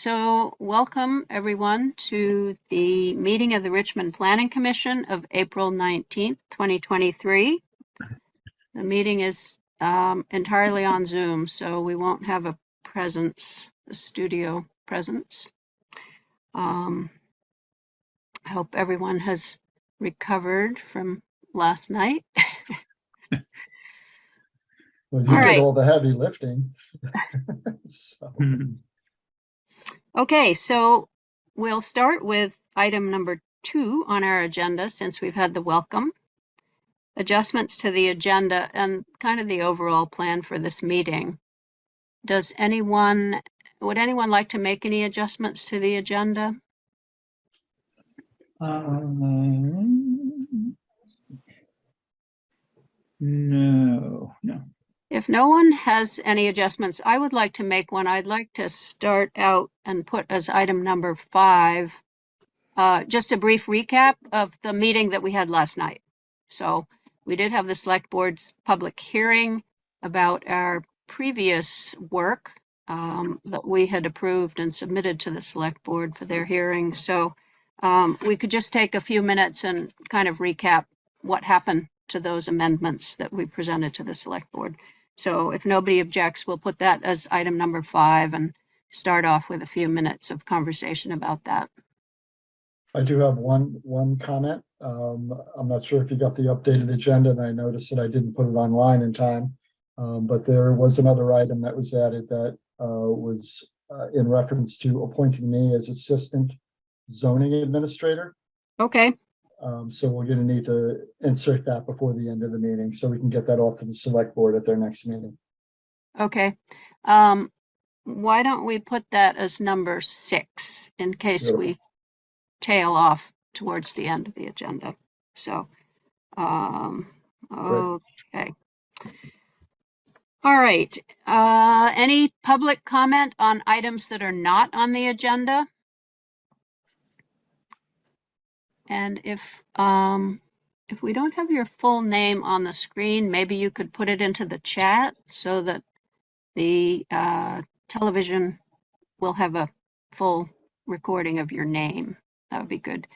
So welcome everyone to the meeting of the Richmond Planning Commission of April 19th, 2023. The meeting is entirely on Zoom, so we won't have a studio presence. I hope everyone has recovered from last night. Well, you did all the heavy lifting. So. Okay, so we'll start with item number 2 on our agenda since we've had the welcome. Adjustments to the agenda and kind of the overall plan for this meeting. Would anyone like to make any adjustments to the agenda? No. If no one has any adjustments, I would like to make one. I'd like to start out and put as item number 5, just a brief recap of the meeting that we had last night. So we did have the select board's public hearing about our previous work that we had approved and submitted to the select board for their hearing. So we could just take a few minutes and kind of recap what happened to those amendments that we presented to the select board. So if nobody objects, we'll put that as item number 5 and start off with a few minutes of conversation about that. I do have one comment. I'm not sure if you got the updated agenda, and I noticed that I didn't put it online in time. But there was another item that was added that was in reference to appointing me as assistant zoning administrator. Okay. So we're going to need to insert that before the end of the meeting so we can get that off to the select board at their next meeting. Okay. Why don't we put that as number 6 in case we tail off towards the end of the agenda. So, okay. All right. Any public comment on items that are not on the agenda? And if we don't have your full name on the screen, maybe you could put it into the chat so that the television will have a full recording of your name. That would be good.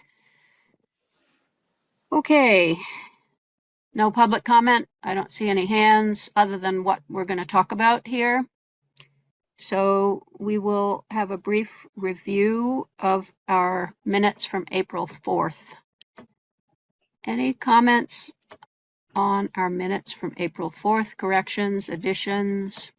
Okay. No public comment. I don't see any hands other than what we're going to talk about here. So we will have a brief review of our minutes from April 4th. Any comments on our minutes from April 4th? Corrections, additions?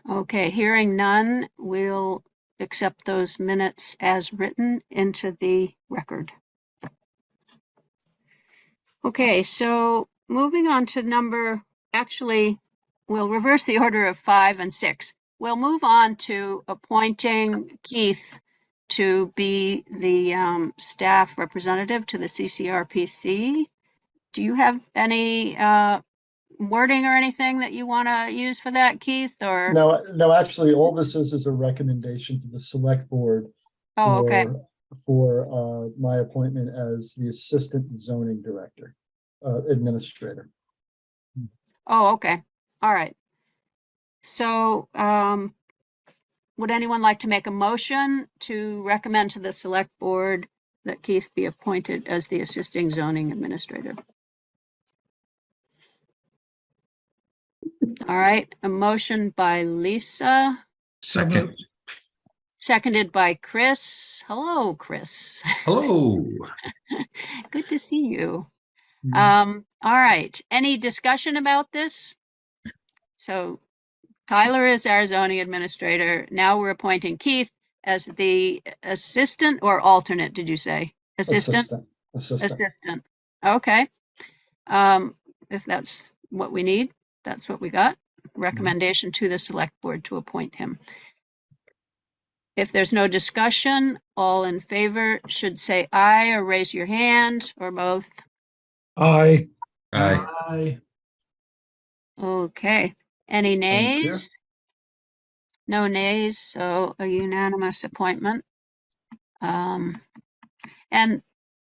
Okay, hearing none, we'll accept those minutes as written into the record. Okay, so moving on to we'll reverse the order of 5 and 6. We'll move on to appointing Keith to be the staff representative to the CCRPC. Do you have any wording or anything that you want to use for that, Keith? Or no, actually, all this is a recommendation to the select board. Oh, okay. For my appointment as the assistant zoning director, administrator. Oh, okay. All right. So, would anyone like to make a motion to recommend to the select board that Keith be appointed as the assisting zoning administrator? All right. A motion by Lisa. Second. Seconded by Chris. Hello, Chris. Hello. Good to see you. All right. Any discussion about this? So Tyler is our zoning administrator. Now we're appointing Keith as the assistant or alternate, did you say? Assistant? Assistant. Okay. If that's what we need, that's what we got. Recommendation to the select board to appoint him. If there's no discussion, all in favor should say aye or raise your hand or both. Aye. Aye. Okay. Any nays? No nays, so a unanimous appointment. And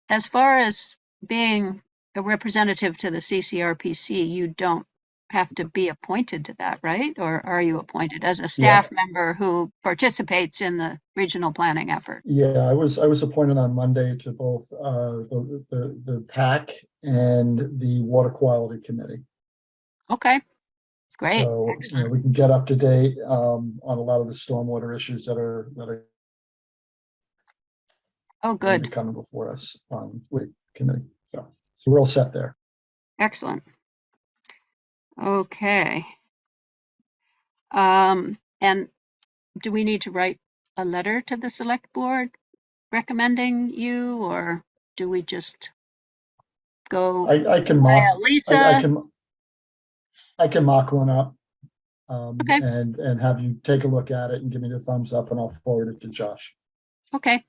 as far as being a representative to the CCRPC, you don't have to be appointed to that, right? Or are you appointed as a staff member who participates in the regional planning effort? Yeah, I was appointed on Monday to both the PAC and the Water Quality Committee. Okay, great, So, excellent. we can get up to date on a lot of the stormwater issues that are Oh, going to be good, coming before us with committee. So we're all set there. excellent. Okay. And do we need to write a letter to the select board recommending you, or do we just go I can via mock, Lisa? I can mock one up. Okay. And have you take a look at it and give me the thumbs up, and I'll forward it to Josh. Okay,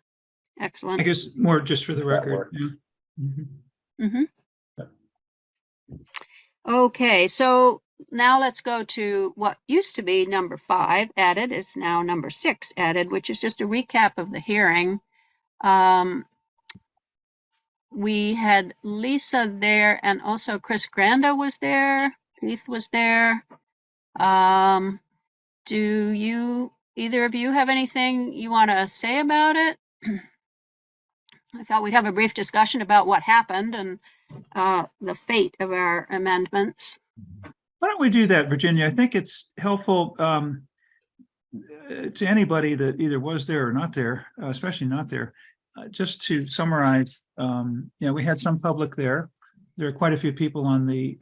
I excellent. guess more just for the If that record. works. Yeah. Mhm. Mm-hmm. Yeah. Okay, so now let's go to what used to be number 5 added is now number 6 added, which is just a recap of the hearing. We had Lisa there, and also Chris Granda was there, Keith was there. Do either of you have anything you want to say about it? I thought we'd have a brief discussion about what happened and the fate of our amendments. Why don't we do that, Virginia? I think it's helpful to anybody that either was there or not there, especially not there, just to summarize. We had some public there. There are quite a few people on the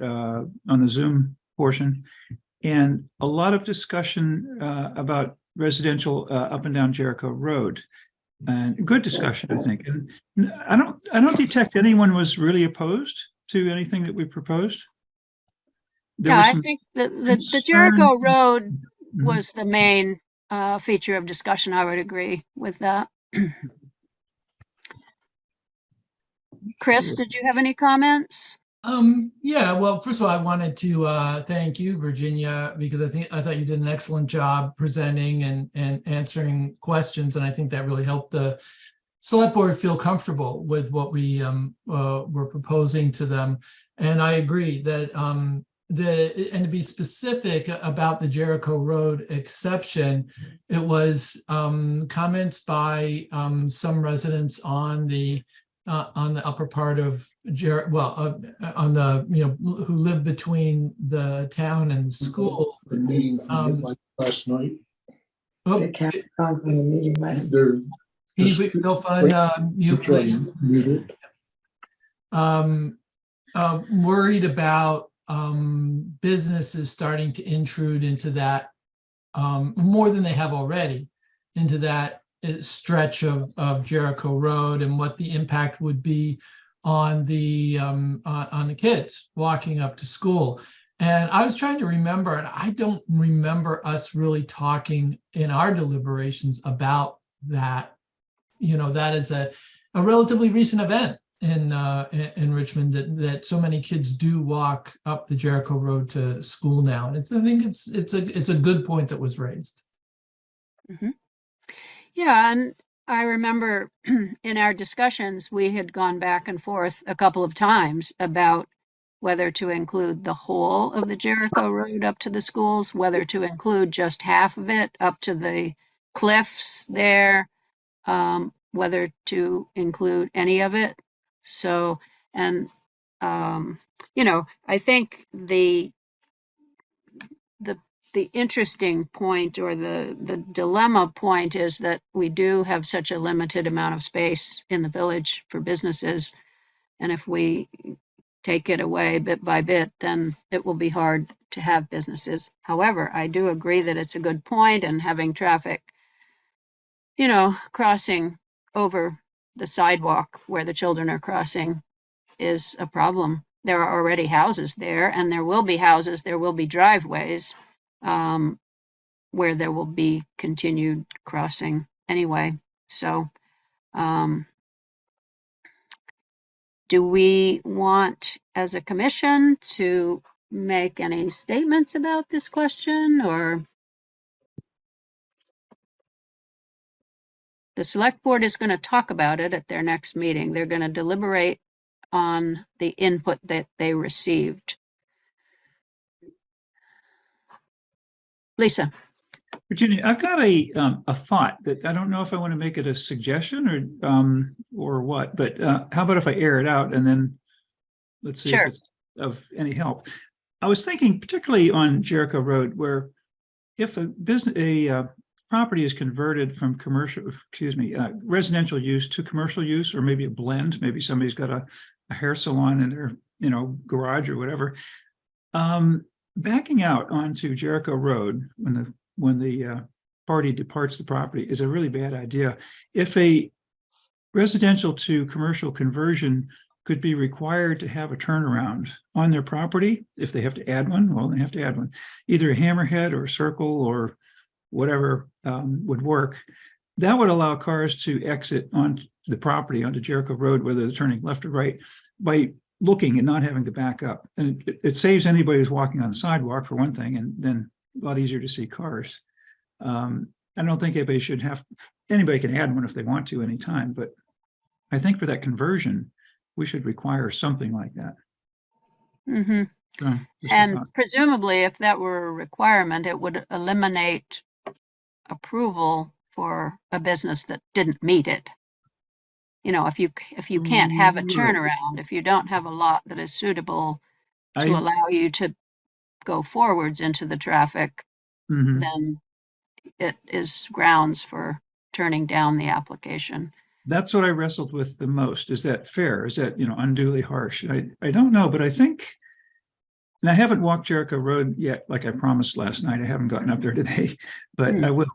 Zoom portion, and a lot of discussion about residential up and down Jericho Road. And good discussion, I think. And I don't detect anyone was really opposed to anything that we proposed. There Yeah, was I some think the concern. Jericho Road Mhm. was the main feature of discussion. I would agree with that. Chris, did you have any comments? Yeah, well, first of all, I wanted to thank you, Virginia, because I thought you did an excellent job presenting and answering questions, and I think that really helped the select board feel comfortable with what we were proposing to them. And I agree that and to be specific about the Jericho Road exception, it was comments by some residents on the upper part of on the who live between the town and school. The meeting last night. Oh, Can't come from the meeting last. They're can you put yourself on mute, please? muted. Worried about businesses starting to intrude into that more than they have already, into that stretch of Jericho Road, and what the impact would be on the kids walking up to school. And I was trying to remember, and I don't remember us really talking in our deliberations about that. That is a relatively recent event in Richmond, that so many kids do walk up the Jericho Road to school now. And I think it's a good point that was raised. Mm-hmm. Yeah, and I remember in our discussions, we had gone back and forth a couple of times about whether to include the whole of the Jericho Road up to the schools, whether to include just half of it up to the cliffs there, whether to include any of it. So, and, I think the interesting point, or the dilemma point, is that we do have such a limited amount of space in the village for businesses. And if we take it away bit by bit, then it will be hard to have businesses. However, I do agree that it's a good point, and having traffic, crossing over the sidewalk where the children are crossing is a problem. There are already houses there, and there will be driveways where there will be continued crossing anyway. So, do we want, as a commission, to make any statements about this question, or? The select board is going to talk about it at their next meeting. They're going to deliberate on the input that they received. Lisa, Virginia, I've got a thought that I don't know if I want to make it a suggestion or what, but how about if I air it out and then let's see if Sure. it's of any help. I was thinking particularly on Jericho Road, where if a property is converted from residential use to commercial use, or maybe a blend, maybe somebody's got a hair salon in their, garage or whatever. Backing out onto Jericho Road when the party departs the property is a really bad idea. If a residential to commercial conversion could be required to have a turnaround on their property, if they have to add one, well, they have to add one. Either a hammerhead or a circle or whatever would work. That would allow cars to exit on the property onto Jericho Road, whether they're turning left or right, by looking and not having to back up. And it saves anybody who's walking on the sidewalk, for one thing, and then a lot easier to see cars. I don't think anybody can add one if they want to anytime, but I think for that conversion, we should require something like that. mm-hmm. Just a And thought. presumably if that were a requirement, it would eliminate approval for a business that didn't meet it. If you can't have a Right. turnaround, if you don't have a lot that is suitable to I- allow you to go forwards into the traffic, Mhm. then it is grounds for turning down the application. That's what I wrestled with the most. Is that fair? Is that, unduly harsh? I don't know, but I think, and I haven't walked Jericho Road yet, like I promised last night. I haven't gotten up there today, but I will.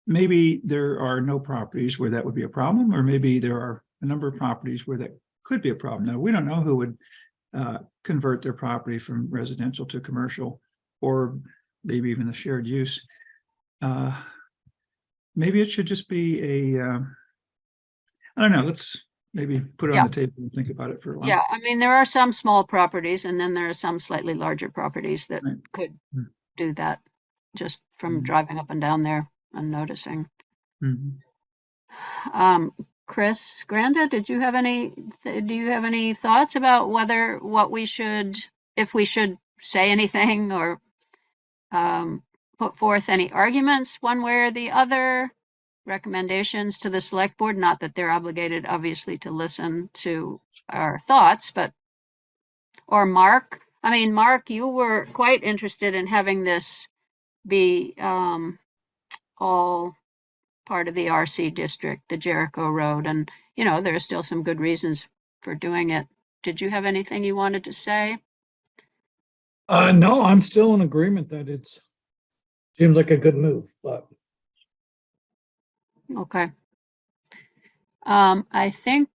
Maybe there are no properties where that would be a problem, or maybe there are a number of properties where that could be a problem. Now, we don't know who would convert their property from residential to commercial, or maybe even the shared use. Maybe it should just be I don't know, let's maybe put it on the table and think about it for a while. Yeah, I mean, there are some small properties and then there are some slightly larger properties that Right. could Mm. do that just from Mhm. driving up and down there and noticing. Mhm. Chris Granda, do you have any thoughts about if we should say anything or put forth any arguments one way or the other, recommendations to the select board? Not that they're obligated, obviously, to listen to our thoughts, or Mark. I mean, Mark, you were quite interested in having this be all part of the RC district, the Jericho Road, and there are still some good reasons for doing it. Did you have anything you wanted to say? No, I'm still in agreement that seems like a good move, but Okay. I think,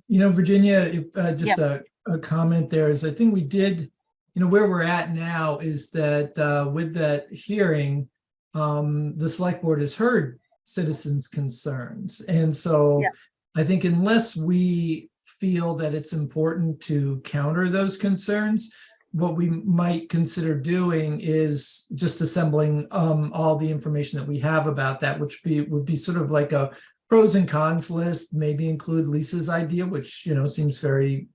Virginia, if, just a comment there is, I think we did, where we're at now is that with that hearing, the select board has heard citizens' concerns. And so I think unless we feel that it's important to counter those concerns, what we might consider doing is just assembling all the information that we have about that, which would be sort of like a pros and cons list, maybe include Lisa's idea, which, seems very,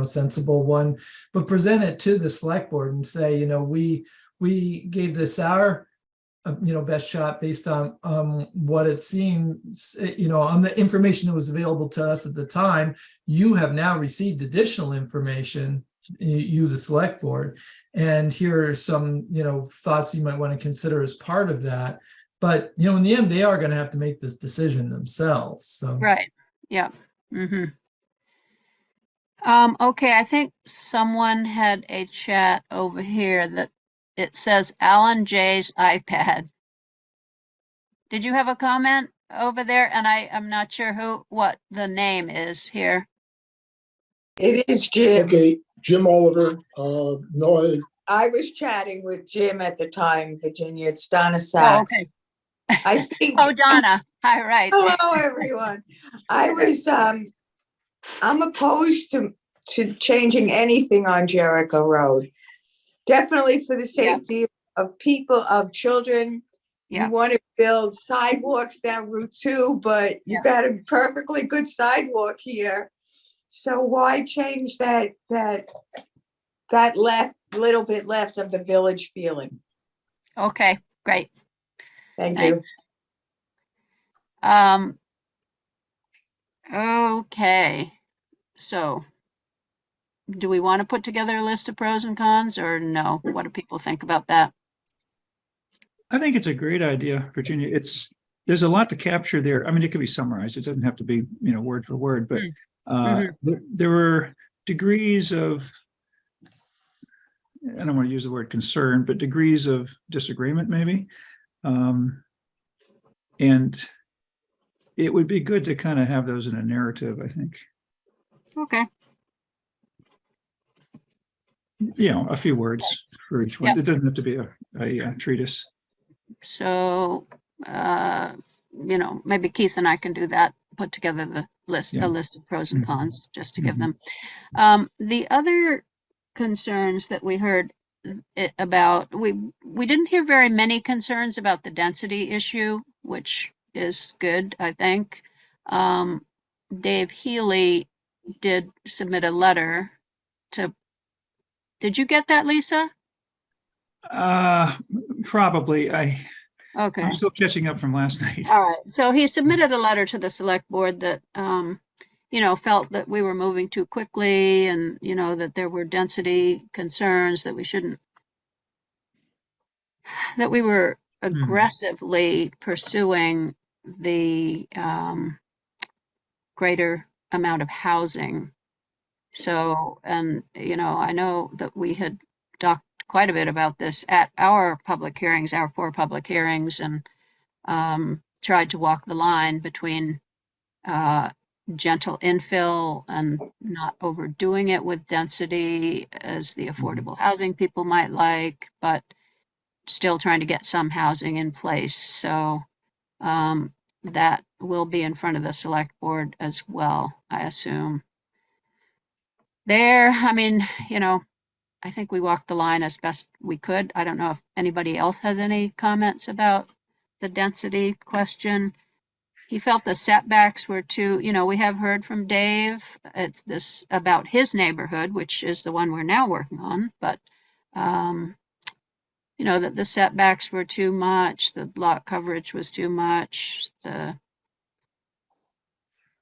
sensible one, but present it to the select board and say, we gave this our, best shot based on what it seems, on the information that was available to us at the time. You have now received additional information, you, the select board, and here are some, thoughts you might want to consider as part of that. But, in the end, they are going to have to make this decision themselves. So. right. Yeah. Mm-hmm. Okay, I think someone had a chat over here that it says Alan J's iPad. Did you have a comment over there? And I'm not sure what the name is here. It is Jim. Okay, Jim Oliver, no, I was chatting with Jim at the time, Virginia. It's Donna Oh, Sachs. okay. I think. Oh, Donna. Hi, right. Hello, everyone. I'm opposed to changing anything on Jericho Road. Definitely for the safety of people, of children. Yeah. You want to build sidewalks down Route 2, but you got a perfectly good sidewalk here. So why change that little bit left of the village feeling? Okay, great. Thank you. Thanks. Okay, so do we want to put together a list of pros and cons or no? What do people think about that? I think it's a great idea, Virginia. There's a lot to capture there. I mean, it can be summarized. It doesn't have to be, word for word, but Mhm. there were degrees of, I don't want to use the word concern, but degrees of disagreement maybe. And it would be good to kind of have those in a narrative, I think. Okay, A few words for each one. Yep. It doesn't have to be a treatise. so, maybe Keith and I can do that, put together the list, Yeah. a list of pros and Mhm. cons, just to give Mhm. them. The other concerns that we heard about, we didn't hear very many concerns about the density issue, which is good, I think. Dave Healy did submit a letter to, did you get that, Lisa? Probably. Okay. I'm still catching up from last night. All right. So he submitted a letter to the select board that, felt that we were moving too quickly and, that there were density concerns that that we were aggressively pursuing the greater amount of housing. So, and, I know that we had talked quite a bit about this at our public hearings, our 4 public hearings, and tried to walk the line between gentle infill and not overdoing it with density as the affordable housing people might like, but still trying to get some housing in place. So that will be in front of the select board as well, I assume. I mean, I think we walked the line as best we could. I don't know if anybody else has any comments about the density question. He felt the setbacks were too, we have heard from Dave, it's this about his neighborhood, which is the one we're now working on, but that the setbacks were too much, the lot coverage was too much, that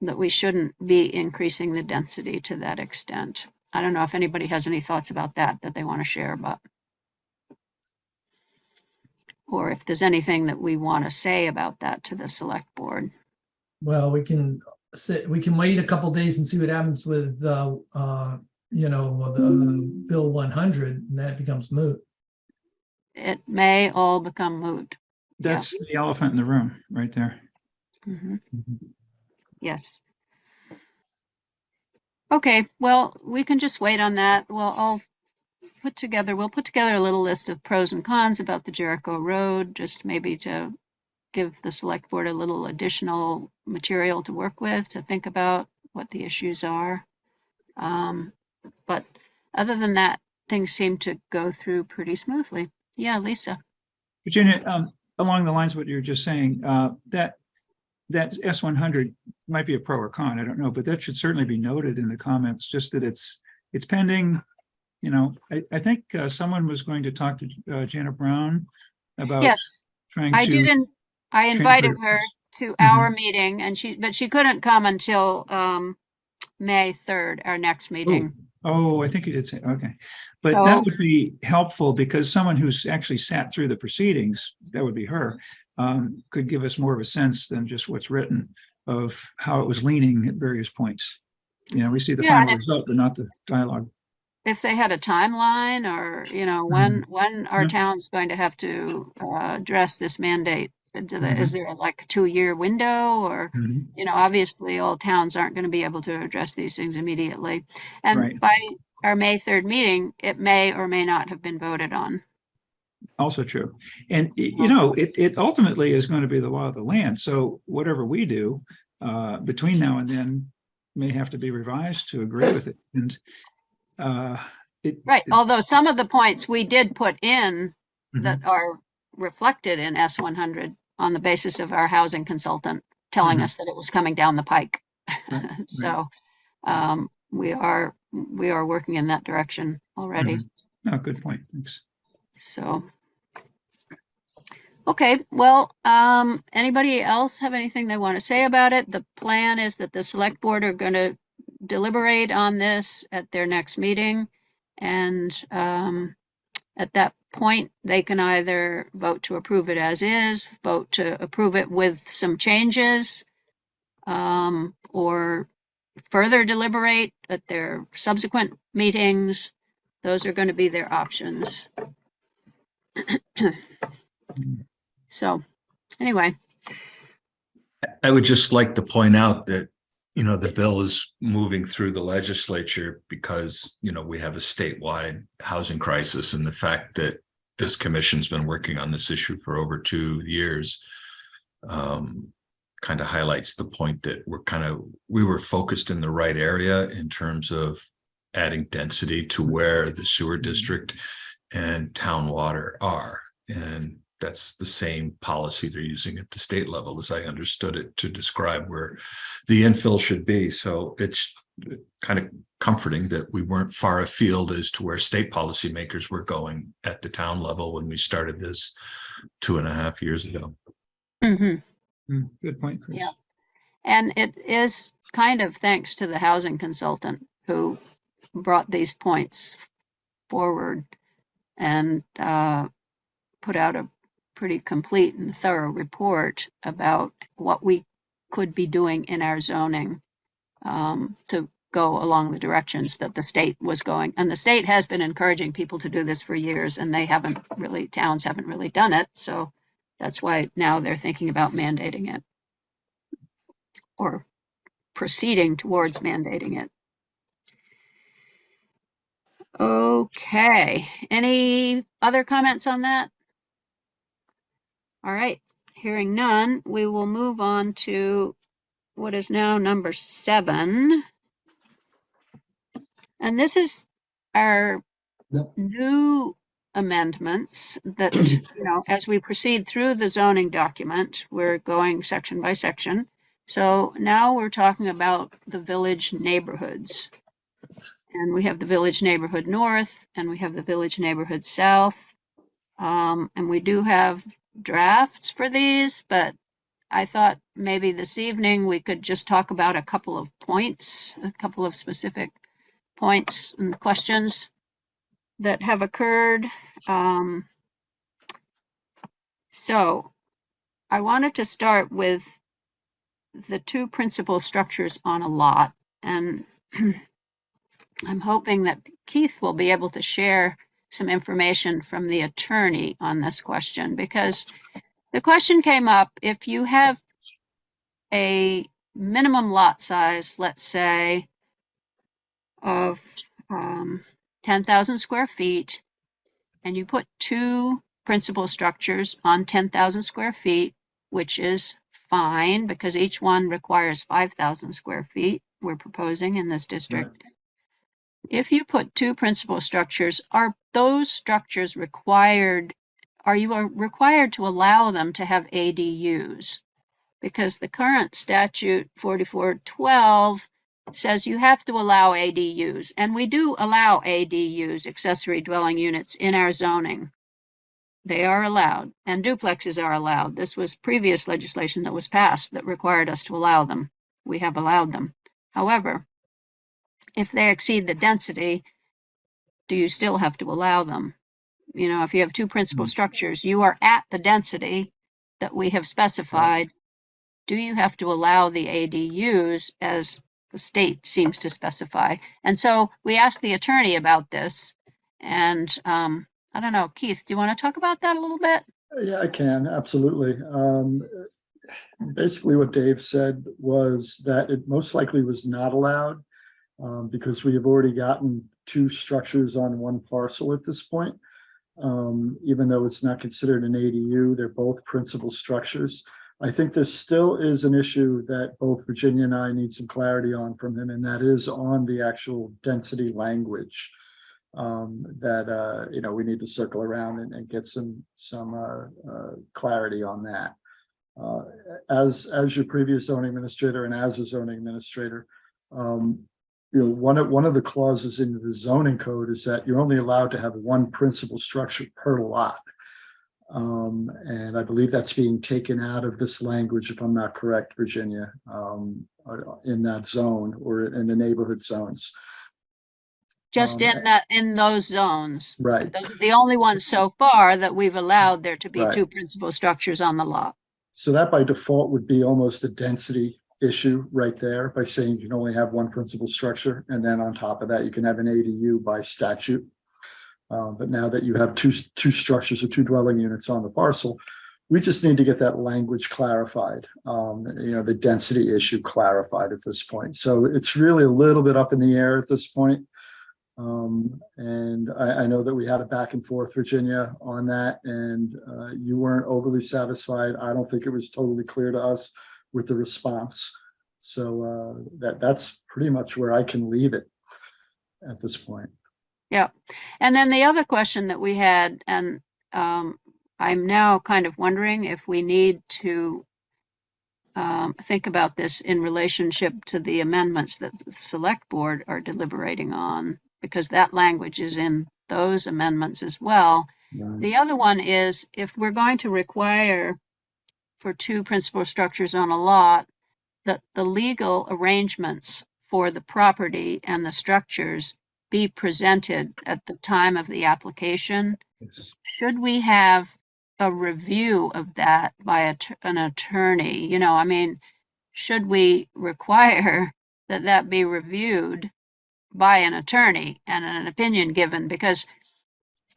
we shouldn't be increasing the density to that extent. I don't know if anybody has any thoughts about that they want to share, but or if there's anything that we want to say about that to the select board. Well, we can wait a couple days and see what happens with, the Bill 100, and then it becomes moot. It may all become moot. That's the elephant in the room right there. Mhm. Yes. Okay, well, we can just wait on that. Well, we'll put together a little list of pros and cons about the Jericho Road, just maybe to give the select board a little additional material to work with, to think about what the issues are. But other than that, things seem to go through pretty smoothly. Yeah, Lisa. Virginia, along the lines of what you're just saying, that S100 might be a pro or con, I don't know, but that should certainly be noted in the comments, just that it's pending. I think someone was going to talk to Jana Brown about Yes, trying I to didn't. I invited her to Mhm. our meeting, and she couldn't come until May 3rd, our next meeting. Oh, I think you did say, okay. But that would be helpful because someone who's actually sat through the proceedings, that would be her, could give us more of a sense than just what's written of how it was leaning at various points. We see the final result, but not the dialogue. If they had a timeline or, when our town's going to have to address this mandate, is there like a 2-year window or, obviously all towns aren't going to be able to address these things immediately. And by our May 3rd meeting, it may or may not have been voted on. Also true. And, it ultimately is going to be the law of the land. So whatever we do between now and then may have to be revised to agree with it. And although some of the points we did put in that are reflected in S100 on the basis of our housing consultant telling us that it was coming down the pike. So we are working in that direction already. Oh, good point. Thanks. So Okay, well, anybody else have anything they want to say about it? The plan is that the select board are going to deliberate on this at their next meeting. And at that point, they can either vote to approve it as is, vote to approve it with some changes, or further deliberate at their subsequent meetings. Those are going to be their options. So anyway, I would just like to point out that, the bill is moving through the legislature because, we have a statewide housing crisis, and the fact that this commission's been working on this issue for over 2 years kind of highlights the point that we were focused in the right area in terms of adding density to where the sewer district and town water are. And that's the same policy they're using at the state level, as I understood it, to describe where the infill should be. So it's kind of comforting that we weren't far afield as to where state policymakers were going at the town level when we started this 2.5 years ago. Good point, Chris. yeah. And it is kind of thanks to the housing consultant who brought these points forward and put out a pretty complete and thorough report about what we could be doing in our zoning to go along the directions that the state was going. And the state has been encouraging people to do this for years, and towns haven't really done it. So that's why now they're thinking about mandating it or proceeding towards mandating it. Okay, any other comments on that? All right, hearing none, we will move on to what is now number 7. And this is our new amendments that, as we proceed through the zoning document, we're going section by section. So now we're talking about the village neighborhoods. And we have the village neighborhood north, and we have the village neighborhood south. And we do have drafts for these, but I thought maybe this evening we could just talk about a couple of points, a couple of specific points and questions that have occurred. So I wanted to start with the 2 principal structures on a lot, and I'm hoping that Keith will be able to share some information from the attorney on this question, because the question came up, if you have a minimum lot size, let's say, of 10,000 square feet, and you put 2 principal structures on 10,000 square feet, which is fine because each one requires 5,000 square feet, we're proposing in this district. Right. If you put 2 principal structures, are those structures required? Are you required to allow them to have ADUs? Because the current statute 4412 says you have to allow ADUs, and we do allow ADUs, accessory dwelling units, in our zoning. They are allowed, and duplexes are allowed. This was previous legislation that was passed that required us to allow them. We have allowed them. However, if they exceed the density, do you still have to allow them? If you have 2 principal structures, you are at the density that we have specified. Do you have to allow the ADUs as the state seems to specify? And so we asked the attorney about this, and I don't know, Keith, do you want to talk about that a little bit? Yeah, I can, absolutely. Basically what Dave said was that it most likely was not allowed because we have already gotten 2 structures on 1 parcel at this point. Even though it's not considered an ADU, they're both principal structures. I think there still is an issue that both Virginia and I need some clarity on from him, and that is on the actual density language that we need to circle around and get some clarity on that. As your previous zoning administrator and as a zoning administrator, one of the clauses in the zoning code is that you're only allowed to have 1 principal structure per lot. And I believe that's being taken out of this language, if I'm not correct, Virginia, in that zone or in the neighborhood zones. Just Um, in those zones. Right, Those are the only ones so far that we've allowed there to be Right. two principal structures on the lot. so that by default would be almost a density issue right there by saying you can only have one principal structure. And then on top of that, you can have an ADU by statute. But now that you have two structures or two dwelling units on the parcel, we just need to get that language clarified. The density issue clarified at this point. So it's really a little bit up in the air at this point. And I know that we had a back and forth, Virginia, on that, and you weren't overly satisfied. I don't think it was totally clear to us with the response. So that's pretty much where I can leave it at this point. Yeah. And then the other question that we had, and I'm now kind of wondering if we need to think about this in relationship to the amendments that the select board are deliberating on, because that language is in those amendments as well. The other one is if we're going to require for two principal structures on a lot, that the legal arrangements for the property and the structures be presented at the time of the application. Yes. Should we have a review of that by an attorney? Should we require that be reviewed by an attorney and an opinion given? Because,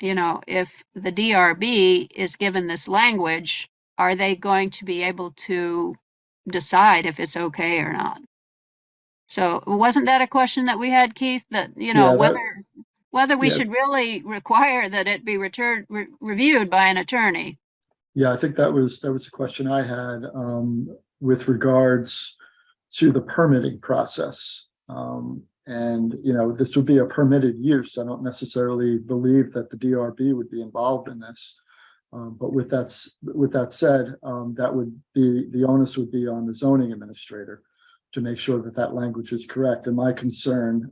if the DRB is given this language, are they going to be able to decide if it's okay or not? So wasn't that a question that we had, Keith, that, Yeah, whether we yeah. should really require that it be reviewed by an attorney? Yeah, I think that was a question I had with regards to the permitting process. This would be a permitted use. I don't necessarily believe that the DRB would be involved in this. But with that said, that would be, the onus would be on the zoning administrator to make sure that language is correct. And my concern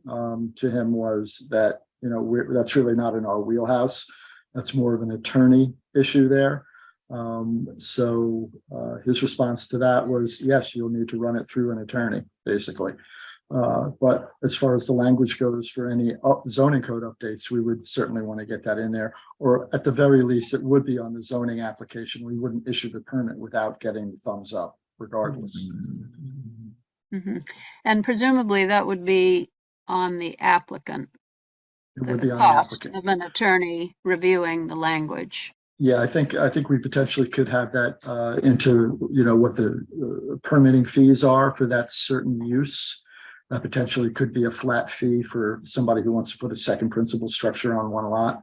to him was that, that's really not in our wheelhouse. That's more of an attorney issue there. So his response to that was, yes, you'll need to run it through an attorney, basically. But as far as the language goes for any zoning code updates, we would certainly want to get that in there, or at the very least, it would be on the zoning application. We wouldn't issue the permit without getting the thumbs up regardless. Mm-hmm. And presumably that would be on the applicant, It would be the on the cost applicant. of an attorney reviewing the language. Yeah, I think we potentially could have that into, what the permitting fees are for that certain use. That potentially could be a flat fee for somebody who wants to put a second principal structure on one lot.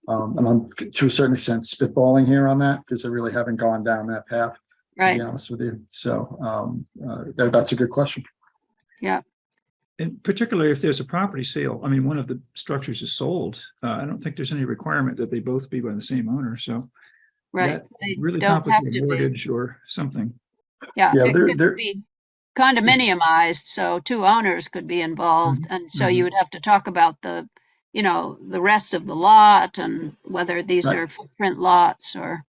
And I'm to a certain extent spitballing here on that because I really haven't gone down that path, to Right. be honest with you. So that's a good question. Yeah. And particularly if there's a property sale, one of the structures is sold. I don't think there's any requirement that they both be by the same owner. So Right. that They really don't have complicated to be. mortgage or something. Yeah. Yeah, It could there- be condominiumized, so two owners could be involved. And so you would have to talk about the rest of the lot and whether these Right. are footprint lots or.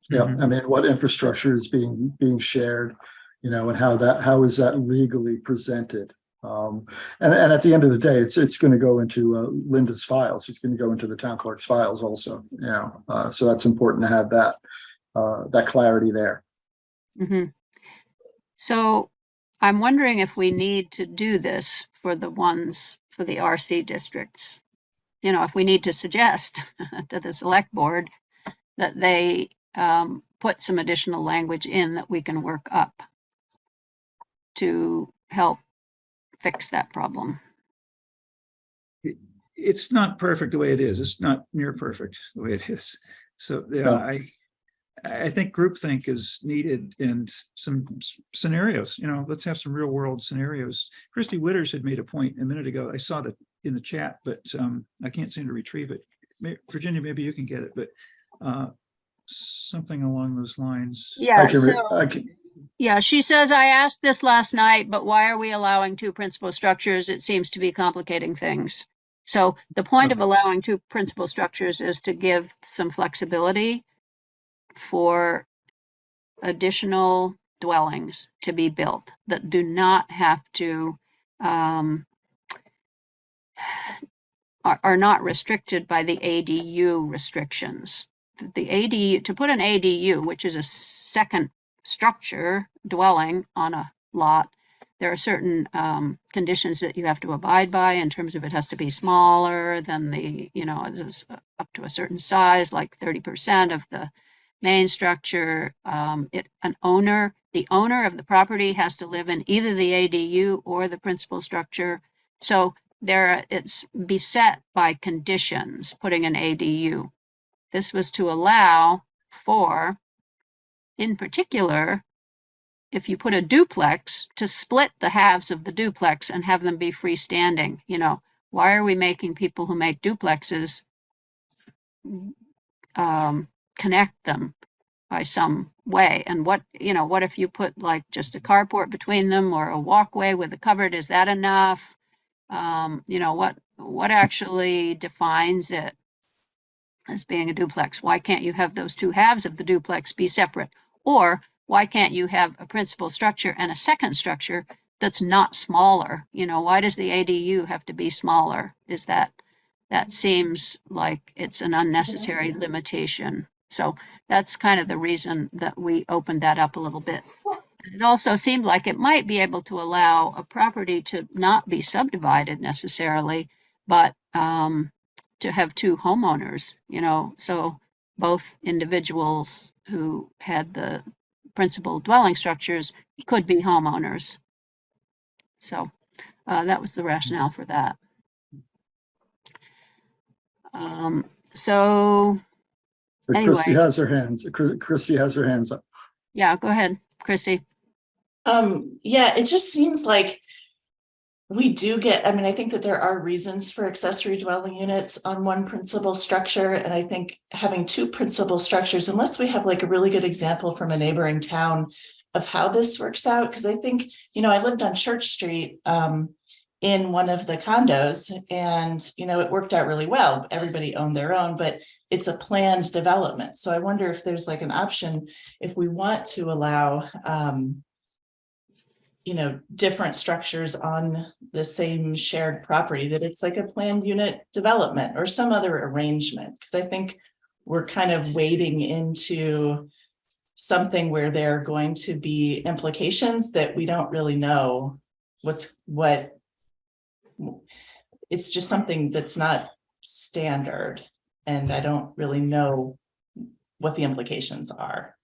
Yeah, Mhm. I mean, what infrastructure is being shared, and how is that legally presented? And at the end of the day, it's going to go into Linda's files. It's going to go into the town clerk's files also. So that's important to have that clarity there. Mm-hmm. So I'm wondering if we need to do this for the RC districts. If we need to suggest to the select board that they put some additional language in that we can work up to help fix that problem. It's not perfect the way it is. It's not near perfect the way it is. So yeah, No. I think groupthink is needed in some scenarios. Let's have some real world scenarios. Christy Witters had made a point a minute ago. I saw that in the chat, but I can't seem to retrieve it. Virginia, maybe you can get it, but something along those lines. Yeah. Yeah, she says, I asked this last night, but why are we allowing two principal structures? It seems to be complicating things. So the point of allowing two principal structures is to give some flexibility. for additional dwellings to be built that do not have to, are not restricted by the ADU restrictions. The ADU, to put an ADU, which is a second structure dwelling on a lot, there are certain conditions that you have to abide by in terms of it has to be smaller than the, it is up to a certain size, like 30% of the main structure. The owner of the property has to live in either the ADU or the principal structure. So it's beset by conditions putting an ADU. This was to allow for, in particular, if you put a duplex, to split the halves of the duplex and have them be freestanding. Why are we making people who make duplexes connect them by some way? And what if you put like just a carport between them or a walkway with a cupboard? Is that enough? What actually defines it as being a duplex? Why can't you have those two halves of the duplex be separate? Or why can't you have a principal structure and a second structure that's not smaller? Why does the ADU have to be smaller? That seems like it's an unnecessary limitation. So that's kind of the reason that we opened that up a little bit. It also seemed like it might be able to allow a property to not be subdivided necessarily, but to have two homeowners, so both individuals who had the principal dwelling structures could be homeowners. So that was the rationale for that. Anyway. Christy has her hands. Christy has her hands up. Yeah, go ahead, Christy. Yeah, it just seems like we do get, I think that there are reasons for accessory dwelling units on one principal structure. And I think having two principal structures, unless we have like a really good example from a neighboring town of how this works out, because I think, I lived on Church Street in one of the condos and, it worked out really well. Everybody owned their own, but it's a planned development. So I wonder if there's like an option if we want to allow different structures on the same shared property, that it's like a planned unit development or some other arrangement. Because I think we're kind of wading into something where there are going to be implications that we don't really know what. It's just something that's not standard, and I don't really know what the implications are.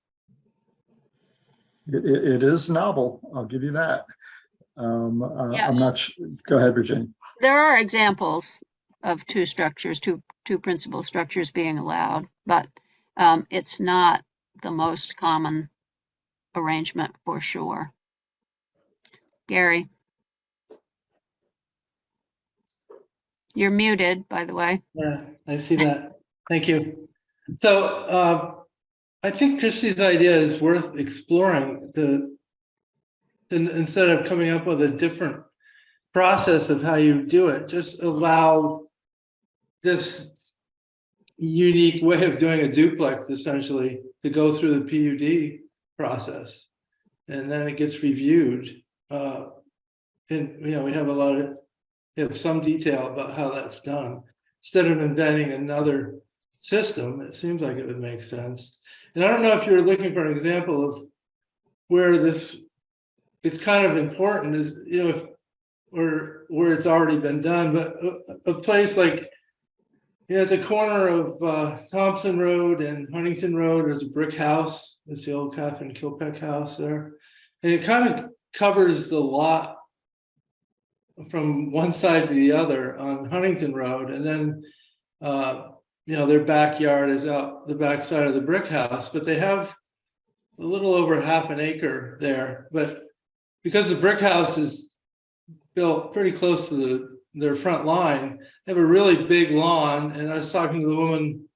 It is novel. I'll give you that. Yeah. I'm not sure. Go ahead, Virginia. There are examples of two principal structures being allowed, but it's not the most common arrangement for sure. Gary. You're muted, by the way. Yeah, I see that. Thank you. So I think Christy's idea is worth exploring. Instead of coming up with a different process of how you do it, just allow this unique way of doing a duplex essentially to go through the PUD process, and then it gets reviewed. And we have some detail about how that's done. Instead of inventing another system, it seems like it would make sense. And I don't know if you're looking for an example of where this is kind of important, is or where it's already been done, but a place like at the corner of Thompson Road and Huntington Road, there's a brick house. It's the old Catherine Kilpeck house there, and it kind of covers the lot from one side to the other on Huntington Road, and then their backyard is out the back side of the brick house, but they have a little over half an acre there. But because the brick house is built pretty close to their front line, they have a really big lawn. And I was talking to the woman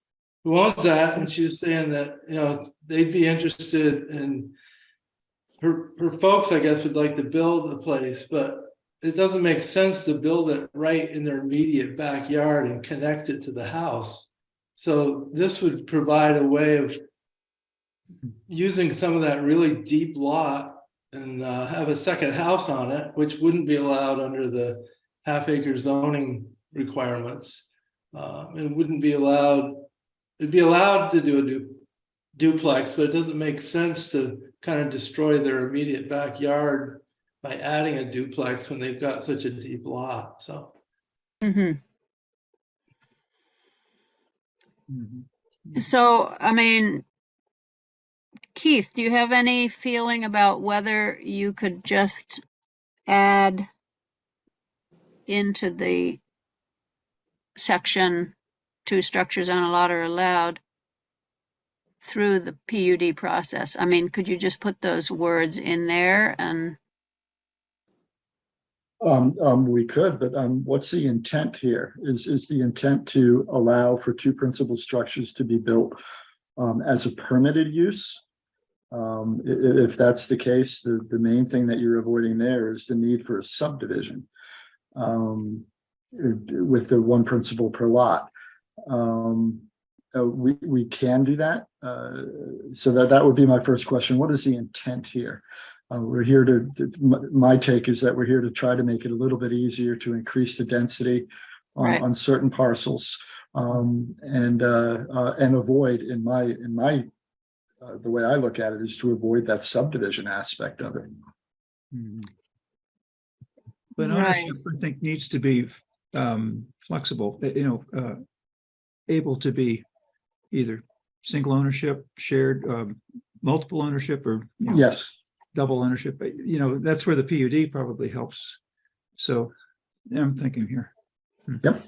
who owns that, and she was saying that they'd be interested in her folks, I guess, would like to build a place, but it doesn't make sense to build it right in their immediate backyard and connect it to the house. So this would provide a way of using some of that really deep lot and have a second house on it, which wouldn't be allowed under the half-acre zoning requirements. It wouldn't be allowed, it'd be allowed to do a duplex, but it doesn't make sense to kind of destroy their immediate backyard by adding a duplex when they've got such a deep lot, so. Mhm. Mhm. So, I mean, Keith, do you have any feeling about whether you could just add into the section 2 structures on a lot are allowed through the PUD process? I mean, could you just put those words in there and We could, but what's the intent here? Is the intent to allow for two principal structures to be built as a permitted use? If that's the case, the main thing that you're avoiding there is the need for a subdivision with the one principal per lot. We can do that. So that would be my first question. What is the intent here? We're here my take is that we're here to try to make it a little bit easier to increase the density Right. on certain parcels and avoid the way I look at it is to avoid that subdivision aspect of it. Mhm. But Right. ownership, I think, needs to be flexible, able to be either single ownership, shared, multiple ownership, or Yes. double ownership. But, that's where the PUD probably helps. So yeah, I'm thinking here. Yep.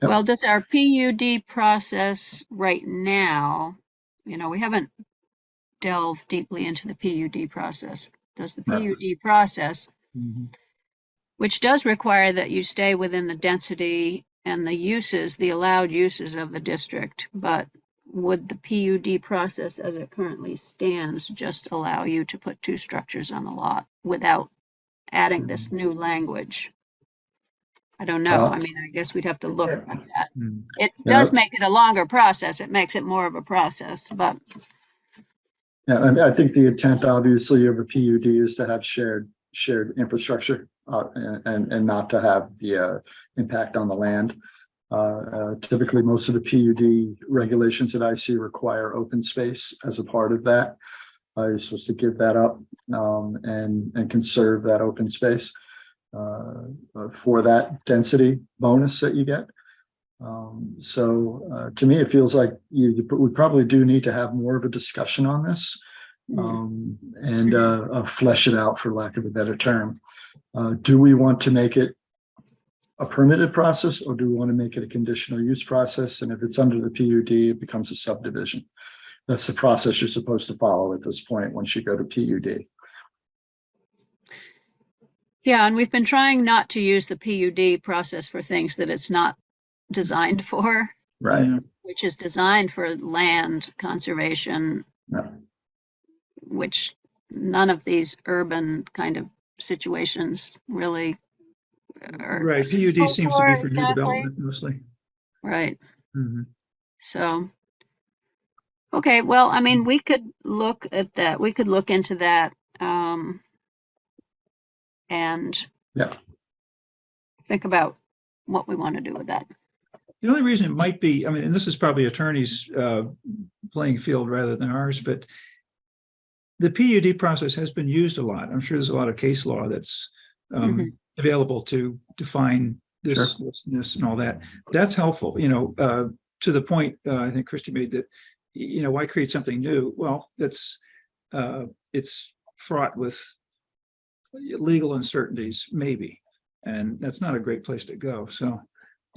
Well, does our PUD process right now, we haven't delved deeply into the PUD process. Does the Right. PUD process, Mhm. which does require that you stay within the density and the uses, the allowed uses of the district, but would the PUD process as it currently stands just allow you to put two structures on a lot without adding this new language? I don't know. I mean, I guess we'd have to look at that. Mhm. It Yeah. does make it a longer process. It makes it more of a process, but Yeah, and I think the intent, obviously, of a PUD is to have shared infrastructure and not to have the impact on the land. Typically, most of the PUD regulations that I see require open space as a part of that. You're supposed to give that up and conserve that open space for that density bonus that you get. So to me, it feels like we probably do need to have more of a discussion on this and flesh it out, for lack of a better term. Do we want to make it a permitted process, or do we want to make it a conditional use process? And if it's under the PUD, it becomes a subdivision. That's the process you're supposed to follow at this point once you go to PUD. yeah, and we've been trying not to use the PUD process for things that it's not designed for, Right. Yeah. which is designed for land conservation, Yeah. which none of these urban kind of situations really are. Right. PUD suitable seems to be for new exactly. development mostly. Right. Mhm. So, okay, well, I mean, we could look at that. We could look into that. And Yeah. think about what we want to do with that. The only reason it might be, I mean, and this is probably attorneys' playing field rather than ours, but the PUD process has been used a lot. I'm sure there's a lot of case law that's available to define this, Sure. this, and all that. That's helpful, to the point I think Christy made that, why create something new? Well, it's fraught with legal uncertainties, maybe, and that's not a great place to go. So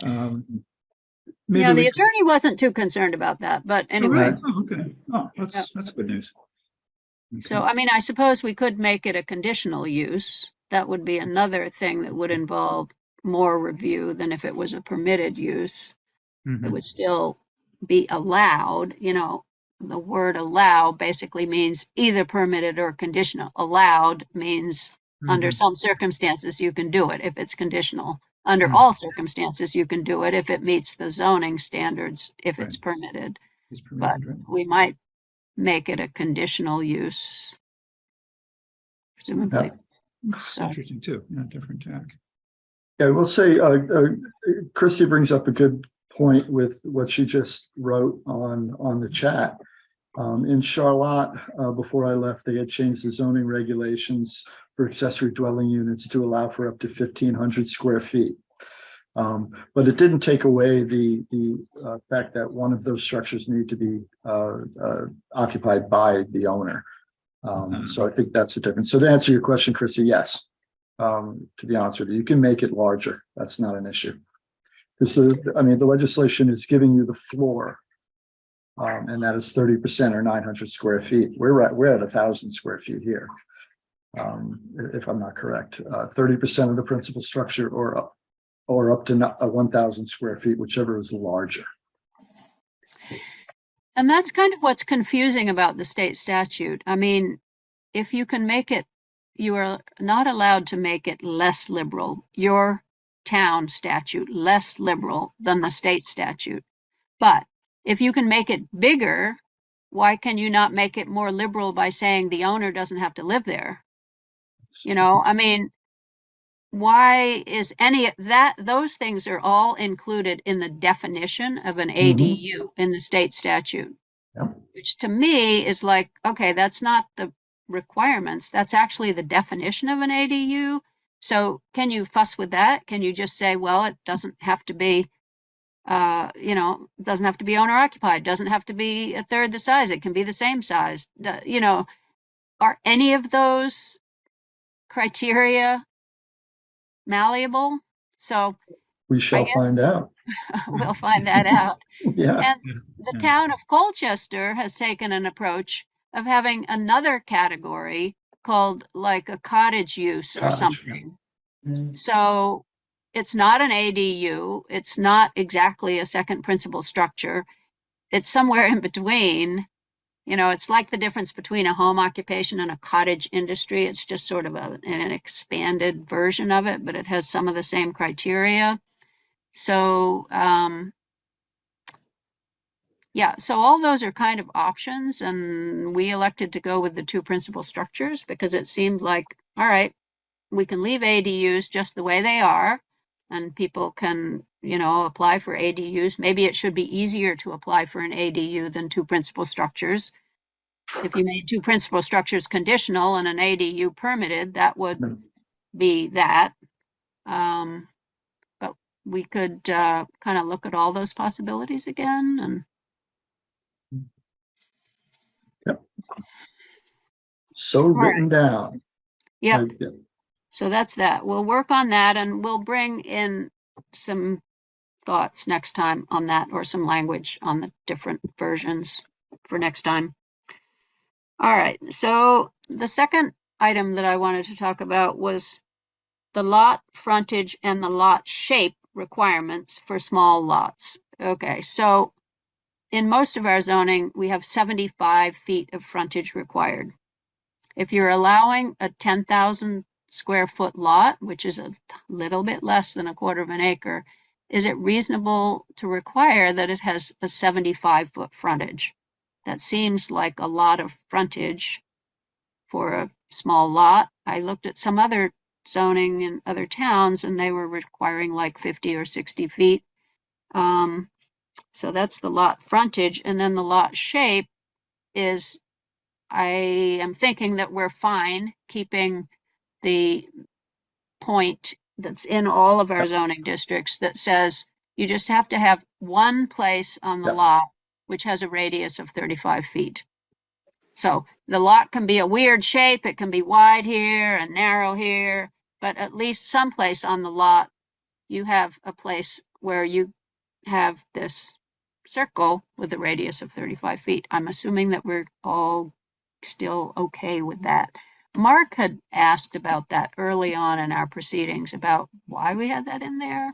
maybe Yeah, the we- attorney wasn't too concerned about that, but Oh, anyway. really? Oh, okay. Oh, that's good news. So, Okay. I mean, I suppose we could make it a conditional use. That would be another thing that would involve more review than if it was a permitted use. It Mhm. would still be allowed, the word allow basically means either permitted or conditional. Allowed means under Mhm. some circumstances you can do it if it's conditional. Under Mhm. all circumstances you can do it if it meets the zoning standards, if it's Right. permitted. It's But permitted, right? we might make it a conditional use. Presumably. That's So, interesting too, yeah, different tack. Yeah, I will say, Christy brings up a good point with what she just wrote on the chat. In Charlotte, before I left, they had changed the zoning regulations for accessory dwelling units to allow for up to 1,500 square feet. But it didn't take away the fact that one of those structures need to be occupied by the owner. So I think that's the difference. So to answer your question, Chrissy, yes. To be honest with you, you can make it larger. That's not an issue. Because the legislation is giving you the floor. And that is 30% or 900 square feet. We're at 1,000 square feet here. If I'm not correct, 30% of the principal structure or up to 1,000 square feet, whichever is larger. and that's kind of what's confusing about the state statute. I mean, if you can make it, you are not allowed to make it less liberal, your town statute less liberal than the state statute. But if you can make it bigger, why can you not make it more liberal by saying the owner doesn't have to live there? You know, I mean, why is any of that? Those things are all included in the definition of an ADU in the state statute, Yep. which to me is like, okay, that's not the requirements. That's actually the definition of an ADU. So can you fuss with that? Can you just say, well, it doesn't have to be doesn't have to be owner occupied, doesn't have to be a third the size, it can be the same size. Are any of those criteria malleable? So We shall find out. we'll find that out. Yeah. And the town of Colchester has taken an approach of having another category called like a cottage use or Cottage, something. So it's not an ADU. It's not exactly a second principal structure. It's somewhere in between. It's like the difference between a home occupation and a cottage industry. It's just sort of an expanded version of it, but it has some of the same criteria. So, so all those are kind of options, and we elected to go with the two principal structures because it seemed like, all right, we can leave ADUs just the way they are. And people can, apply for ADUs. Maybe it should be easier to apply for an ADU than two principal structures. If you made two principal structures conditional and an ADU permitted, that would be that. But we could kind of look at all those possibilities again. And Yep. So written down. Yep. So that's that. We'll work on that and we'll bring in some thoughts next time on that, or some language on the different versions for next time. All right. So the second item that I wanted to talk about was the lot frontage and the lot shape requirements for small lots. Okay. So in most of our zoning, we have 75 feet of frontage required. If you're allowing a 10,000 square foot lot, which is a little bit less than a quarter of an acre, is it reasonable to require that it has a 75-foot frontage? That seems like a lot of frontage for a small lot. I looked at some other zoning in other towns and they were requiring like 50 or 60 feet. So that's the lot frontage. And then the lot shape is, I am thinking that we're fine keeping the point that's in all of our zoning districts that says you just have to have one place on the lot which has a radius of 35 feet. So the lot can be a weird shape. It can be wide here and narrow here, but at least someplace on the lot, you have a place where you have this circle with a radius of 35 feet. I'm assuming that we're all still okay with that. Mark had asked about that early on in our proceedings about why we had that in there.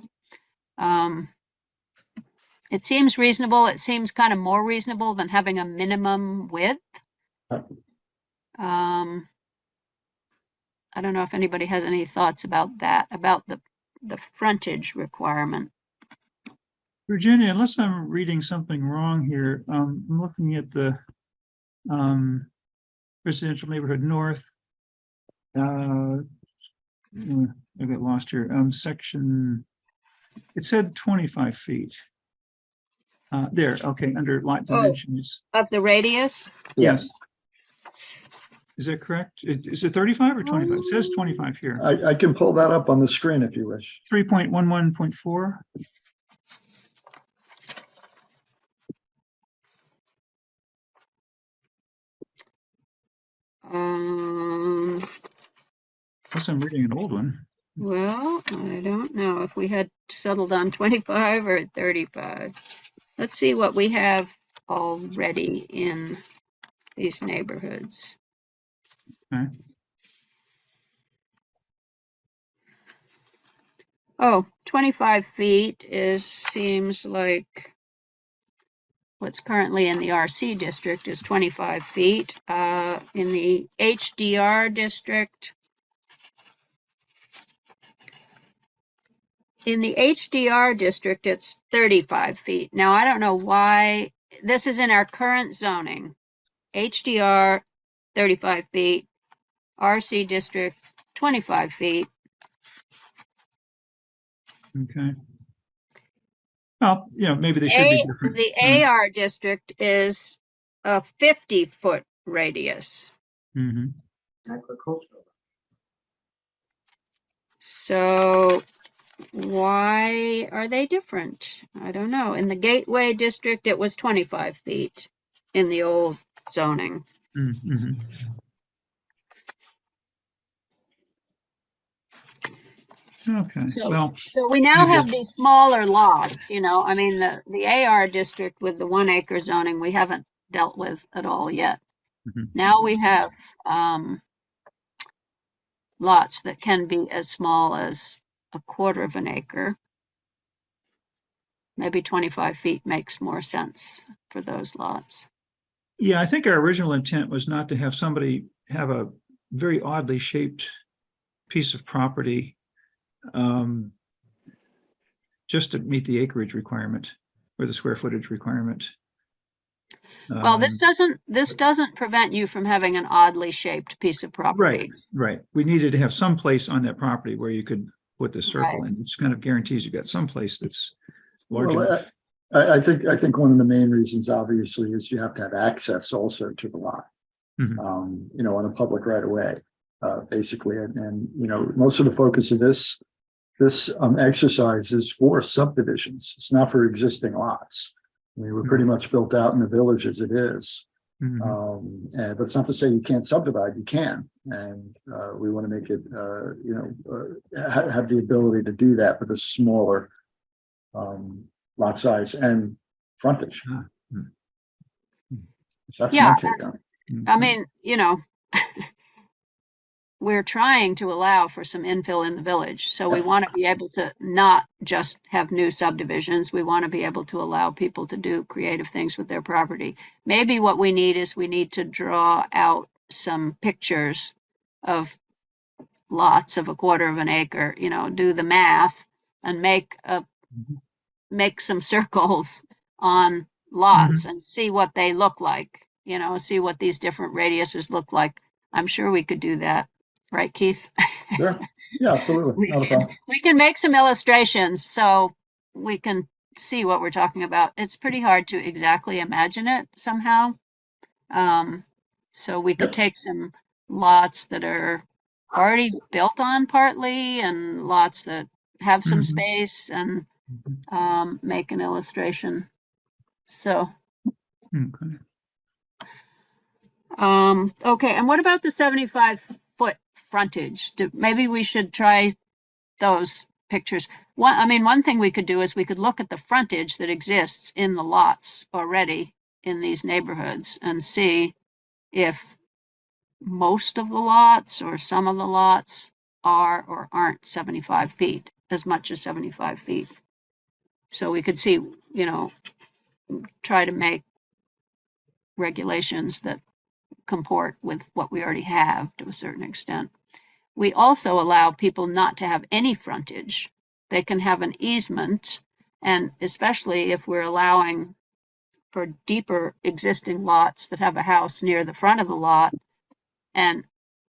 It seems reasonable. It seems kind of more reasonable than having a minimum width. I don't know if anybody has any thoughts about that, about the frontage requirement. Virginia, unless I'm reading something wrong here, I'm looking at the Residential neighborhood north. I got lost here. Section, it said 25 feet. There, okay, under lot Oh. dimensions. Of the radius? Yes. Is that correct? Is it 35 or 25? It says 25 here. I can pull that up on the screen if you wish. 3.11.4. Unless I'm reading an old one. Well, I don't know if we had settled on 25 or 35. Let's see what we have already in these neighborhoods. Okay. Oh, 25 feet seems like what's currently in the RC district is 25 feet. In the HDR district, it's 35 feet. Now, I don't know why this is in our current zoning. HDR, 35 feet. RC district, 25 feet. Okay. Well, maybe they should be different. The AR district is a 50-foot radius. Mhm. Agricultural. So why are they different? I don't know. In the Gateway district, it was 25 feet in the old zoning. Mhm. Okay, well, So we now maybe have these smaller lots, I mean, the AR district with the 1 acre zoning, we haven't dealt with at all yet. Mhm. Now we have lots that can be as small as a quarter of an acre. Maybe 25 feet makes more sense for those lots. yeah, I think our original intent was not to have somebody have a very oddly shaped piece of property just to meet the acreage requirement or the square footage requirement. Well, this doesn't prevent you from having an oddly shaped piece of property. Right. We needed to have some place on that property where you could put the circle Right. in, which kind of guarantees you got some place that's large Well, enough. I think one of the main reasons, obviously, is you have to have access also to the lot. Mhm. On a public right of way, basically, and most of the focus of this exercise is for subdivisions. It's not for existing lots. I mean, we're pretty much built out in the village as it is. Mhm. But it's not to say you can't subdivide, you can. And we want to make it, have the ability to do that with a smaller lot size and frontage. Ah, hmm. So that's Yeah, my take on it. I mean, we're trying to allow for some infill in the village. So we want to be able to not just have new subdivisions. We want to be able to allow people to do creative things with their property. Maybe what we need to draw out some pictures of lots of a quarter of an acre, do the math and make some circles on lots and see what they look like, see what these different radiuses look like. I'm sure we could do that. Right, Keith? Sure. Yeah, absolutely. Not a problem. We can make some illustrations so we can see what we're talking about. It's pretty hard to exactly imagine it somehow. So we could take some lots that are already built on partly and lots that have some space and make an illustration. So. Okay. Okay, and what about the 75-foot frontage? Maybe we should try those pictures. One thing we could do is we could look at the frontage that exists in the lots already in these neighborhoods and see if most of the lots or some of the lots are or aren't 75 feet, as much as 75 feet. So we could see, try to make regulations that comport with what we already have to a certain extent. We also allow people not to have any frontage. They can have an easement, and especially if we're allowing for deeper existing lots that have a house near the front of the lot. And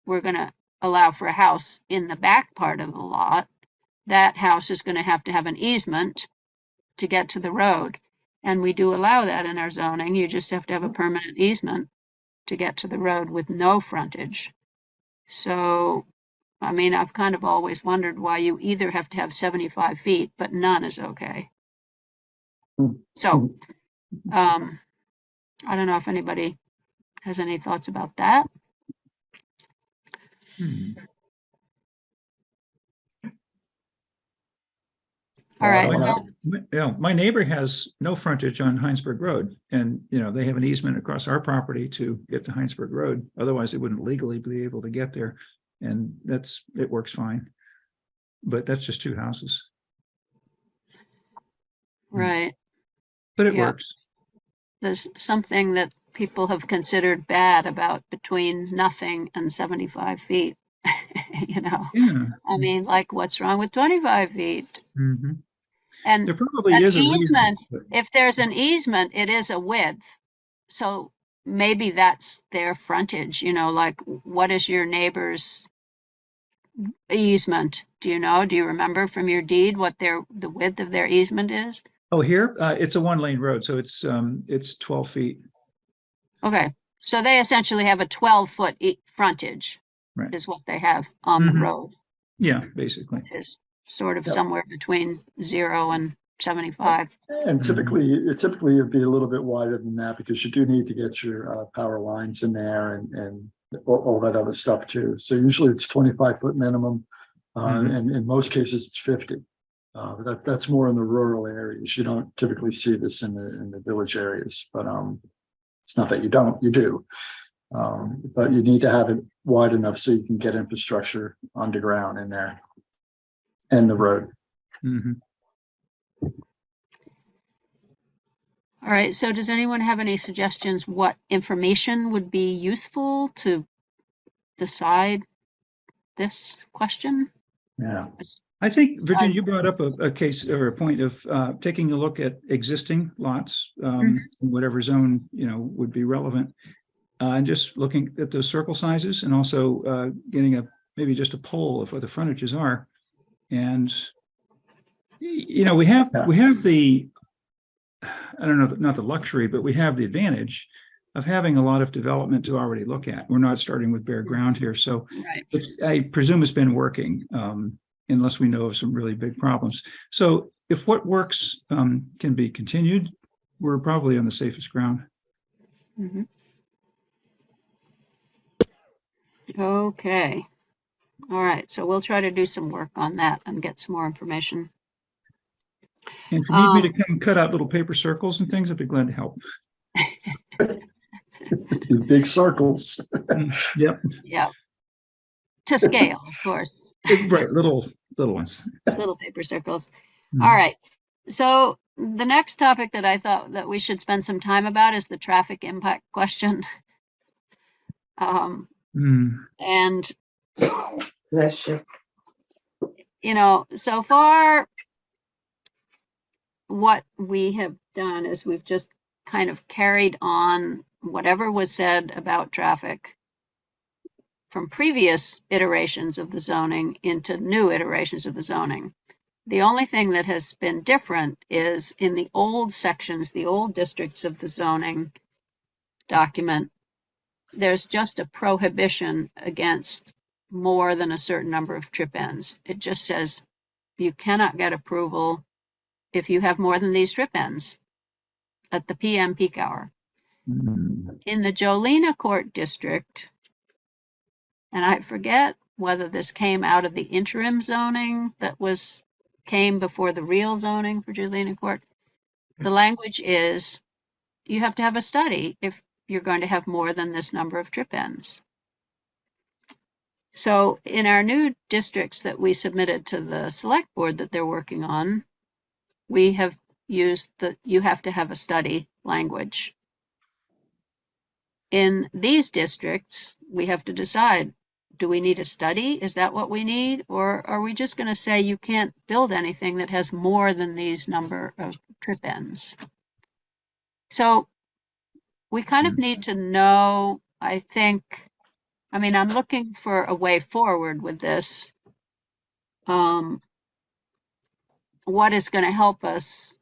we're going to allow for a house in the back part of the lot. That house is going to have an easement to get to the road. And we do allow that in our zoning. You just have to have a permanent easement to get to the road with no frontage. So, I mean, I've kind of always wondered why you either have to have 75 feet, but none is okay. So, I don't know if anybody has any thoughts about that. All right. Well, My neighbor has no frontage on Heinsberg Road, and they have an easement across our property to get to Heinsberg Road. Otherwise, they wouldn't legally be able to get there, and it works fine. But that's just two houses. Right. But it Yeah. works. There's something that people have considered bad about between nothing and 75 feet. Yeah. I mean, like, what's wrong with 25 feet? Mhm. And There probably an is a reason, easement, but- if there's an easement, it is a width. So maybe that's their frontage, like, what is your neighbor's easement? Do you know? Do you remember from your deed what the width of their easement is? Oh, here, it's a 1-lane road, so it's 12 feet. Okay, so they essentially have a 12-foot frontage, Right. is what they have on the Mhm. road, Yeah, basically. which is sort of Yep. somewhere between 0 and 75. And typically it'd be a little bit wider than that because you do need to get your power lines in there and all that other stuff too. So usually it's 25-foot minimum, and in most cases it's 50. But that's more in the rural areas. You don't typically see this in the village areas, but it's not that you don't, you do. But you need to have it wide enough so you can get infrastructure underground in there and the road. Mhm. All right, so does anyone have any suggestions what information would be useful to decide this question? Yeah. I think, So- Virginia, you brought up a case or a point of taking a look at existing lots, in whatever zone, would be relevant. And just looking at those circle sizes and also getting maybe just a poll of what the frontages are. And, we have the, I don't know, not the luxury, but we have the advantage of having a lot of development to already look at. We're not starting with bare ground here. So Right. I presume it's been working, unless we know of some really big problems. So if what works can be continued, we're probably on the safest ground. Mhm. Okay. All right, so we'll try to do some work on that and get some more information. And if you need me to come cut out little paper circles and things, I'd be glad to help. Big circles. Yep. Yeah. To scale, of course. Right, little ones. Little paper circles. Mhm. All right. So the next topic that I thought that we should spend some time about is the traffic impact question. And Bless you. so far, what we have done is we've just kind of carried on whatever was said about traffic from previous iterations of the zoning into new iterations of the zoning. The only thing that has been different is in the old sections, the old districts of the zoning document, there's just a prohibition against more than a certain number of trip ends. It just says you cannot get approval if you have more than these trip ends at the PM peak hour. In the Jolena Court District, and I forget whether this came out of the interim zoning that came before the real zoning for Jolena Court, the language is you have to have a study if you're going to have more than this number of trip ends. So in our new districts that we submitted to the select board that they're working on, we have used you have to have a study language. In these districts, we have to decide, do we need a study? Is that what we need? Or are we just going to say you can't build anything that has more than these number of trip ends? So we kind of need to know, I think, I mean, I'm looking for a way forward with this. What is going to help us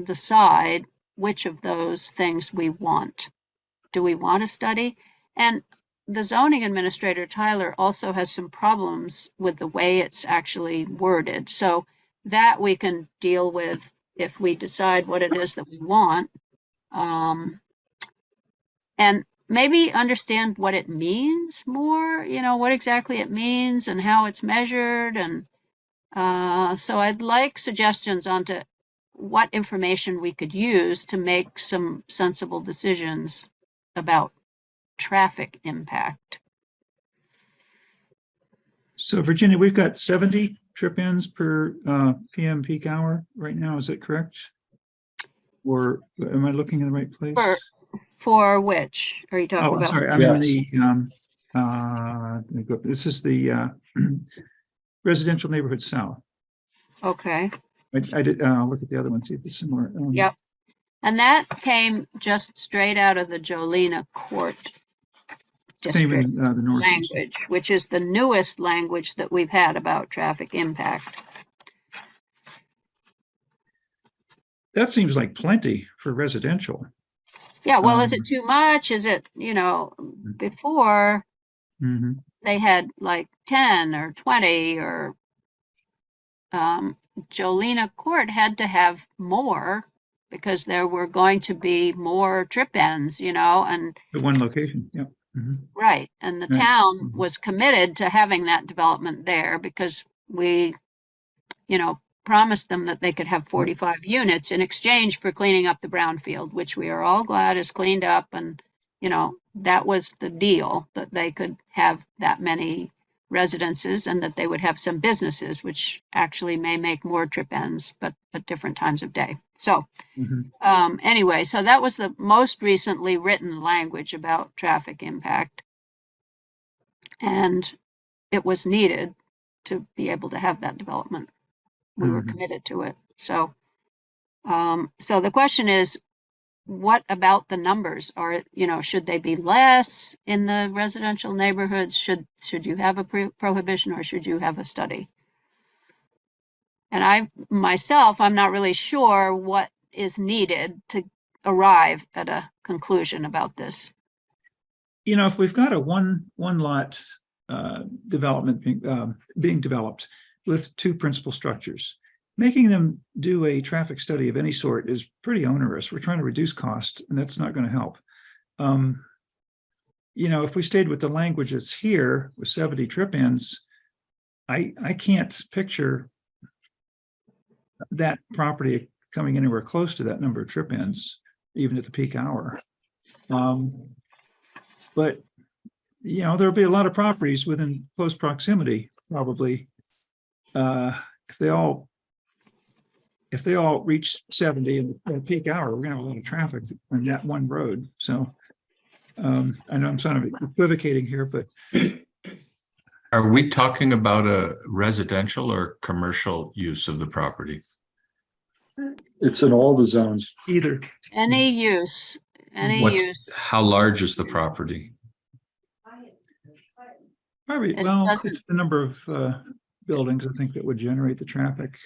decide which of those things we want? Do we want to study? And the zoning administrator, Tyler, also has some problems with the way it's actually worded. So that we can deal with if we decide what it is that we want. And maybe understand what it means more, what exactly it means and how it's measured. And so I'd like suggestions onto what information we could use to make some sensible decisions about traffic impact. So Virginia, we've got 70 trip ins per PM peak hour right now. Is that correct? Or am I looking in the right place? For which are you talking I'm about? sorry. I'm in the this is the residential neighborhood south. Okay. I did look at the other one, see if it's similar. Yep. And that came just straight out of the Jolena Court Same district in the north. language, which is the newest language that we've had about traffic impact. That seems like plenty for residential. Yeah, well, is it too much? Is it, before they had like 10 or 20 or Jolena Court had to have more because there were going to be more trip ends, and At one location, yeah. right. And the town was committed to having that development there because we, promised them that they could have 45 units in exchange for cleaning up the brownfield, which we are all glad is cleaned up. And, that was the deal, that they could have that many residences and that they would have some businesses, which actually may make more trip ends, but at different times of day. So anyway, so that was the most recently written language about traffic impact. And it was needed to be able to have that development. We were committed to it. So, so the question is, what about the numbers? Are, should they be less in the residential neighborhoods? Should you have a prohibition or should you have a study? And I'm not really sure what is needed to arrive at a conclusion about this. If we've got a one lot development being developed with two principal structures, making them do a traffic study of any sort is pretty onerous. We're trying to reduce cost, and that's not going to help. If we stayed with the language that's here with 70 trip ins, I can't picture that property coming anywhere close to that number of trip ins, even at the peak hour. But there'll be a lot of properties within close proximity, probably. If they all reach 70 in the peak hour, we're gonna have a lot of traffic on that one road. So I know I'm sort of equivocating here, but Are we talking about a residential or commercial use of the property? It's in all the zones. either. Any use, How large is the property? Probably, It well, doesn't- it's the number of buildings, I think, that would generate the traffic.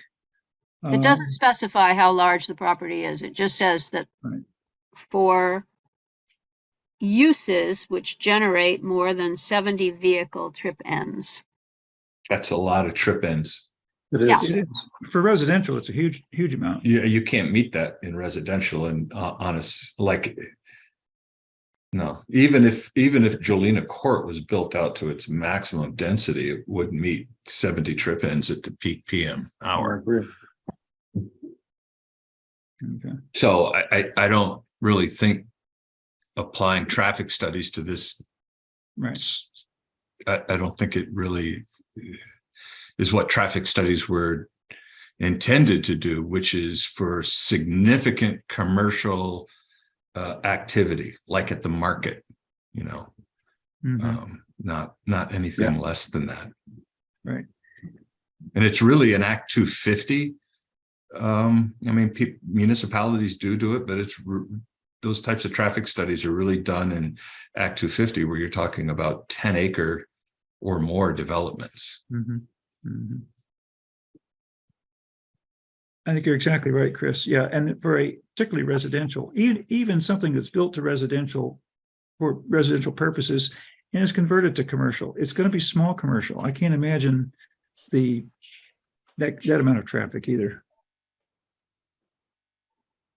It doesn't specify how large the property is. It just says that Right. for uses which generate more than 70 vehicle trip ends. That's a lot of trip ends. It is. Yeah. It is. For residential, it's a huge amount. You can't meet that in residential and no, even if Jolena Court was built out to its maximum density, it wouldn't meet 70 trip ends at the peak PM hour. Okay. So I don't really think applying traffic studies to this, Right. I don't think it really is what traffic studies were intended to do, which is for significant commercial activity, like at the market, not anything less than that. Right. And it's really an Act 250. Municipalities do it, but it's those types of traffic studies are really done in Act 250, where you're talking about 10-acre or more developments. I think you're exactly right, Chris. Yeah, and for a particularly residential, even something that's built to residential for residential purposes and is converted to commercial, it's going to be small commercial. I can't imagine that amount of traffic either.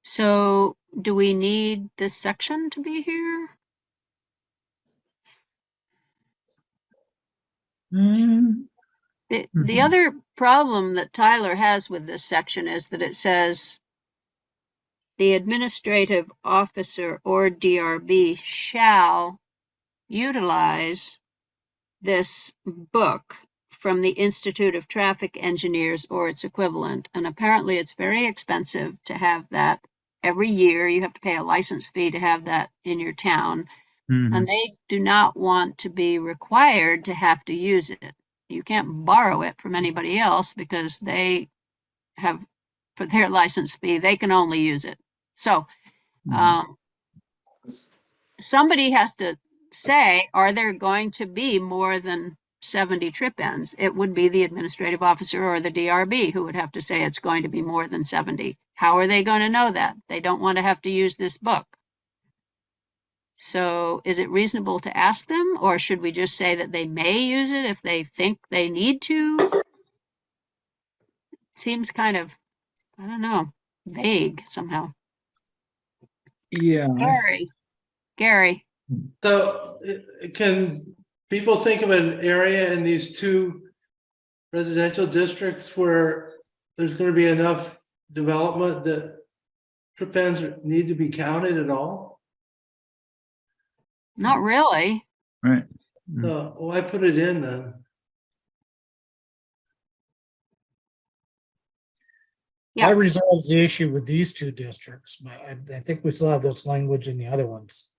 So do we need this section to be here? The other problem that Tyler has with this section is that it says the administrative officer or DRB shall utilize this book from the Institute of Traffic Engineers or its equivalent. And apparently it's very expensive to have that every year. You have to pay a license fee to have that in your town. And they do not want to be required to have to use it. You can't borrow it from anybody else because they have, for their license fee, they can only use it. So somebody has to say, are there going to be more than 70 trip ends? It would be the administrative officer or the DRB who would have to say it's going to be more than 70. How are they going to know that? They don't want to have to use this book. So is it reasonable to ask them, or should we just say that they may use it if they think they need to? It seems kind of, I don't know, vague somehow. Yeah. Gary. So can people think of an area in these two residential districts where there's going to be enough development that trip ends need to be counted at all? Not really. Right. So why put it in then? Yeah. That resolves the issue with these two districts, but I think we still have this language in the other ones.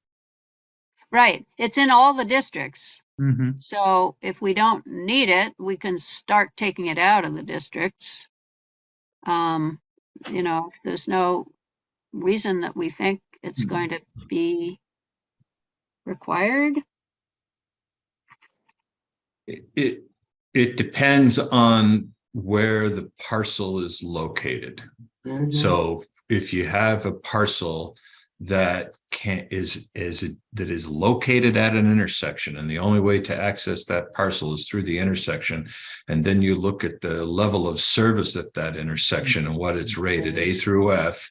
Right. It's in all the districts. Mm-hmm. So if we don't need it, we can start taking it out of the districts. You know, if there's no reason that we think it's going to be required. It depends on where the parcel is located. So if you have a parcel that is located at an intersection, and the only way to access that parcel is through the intersection, and then you look at the level of service at that intersection and what it's rated A through F,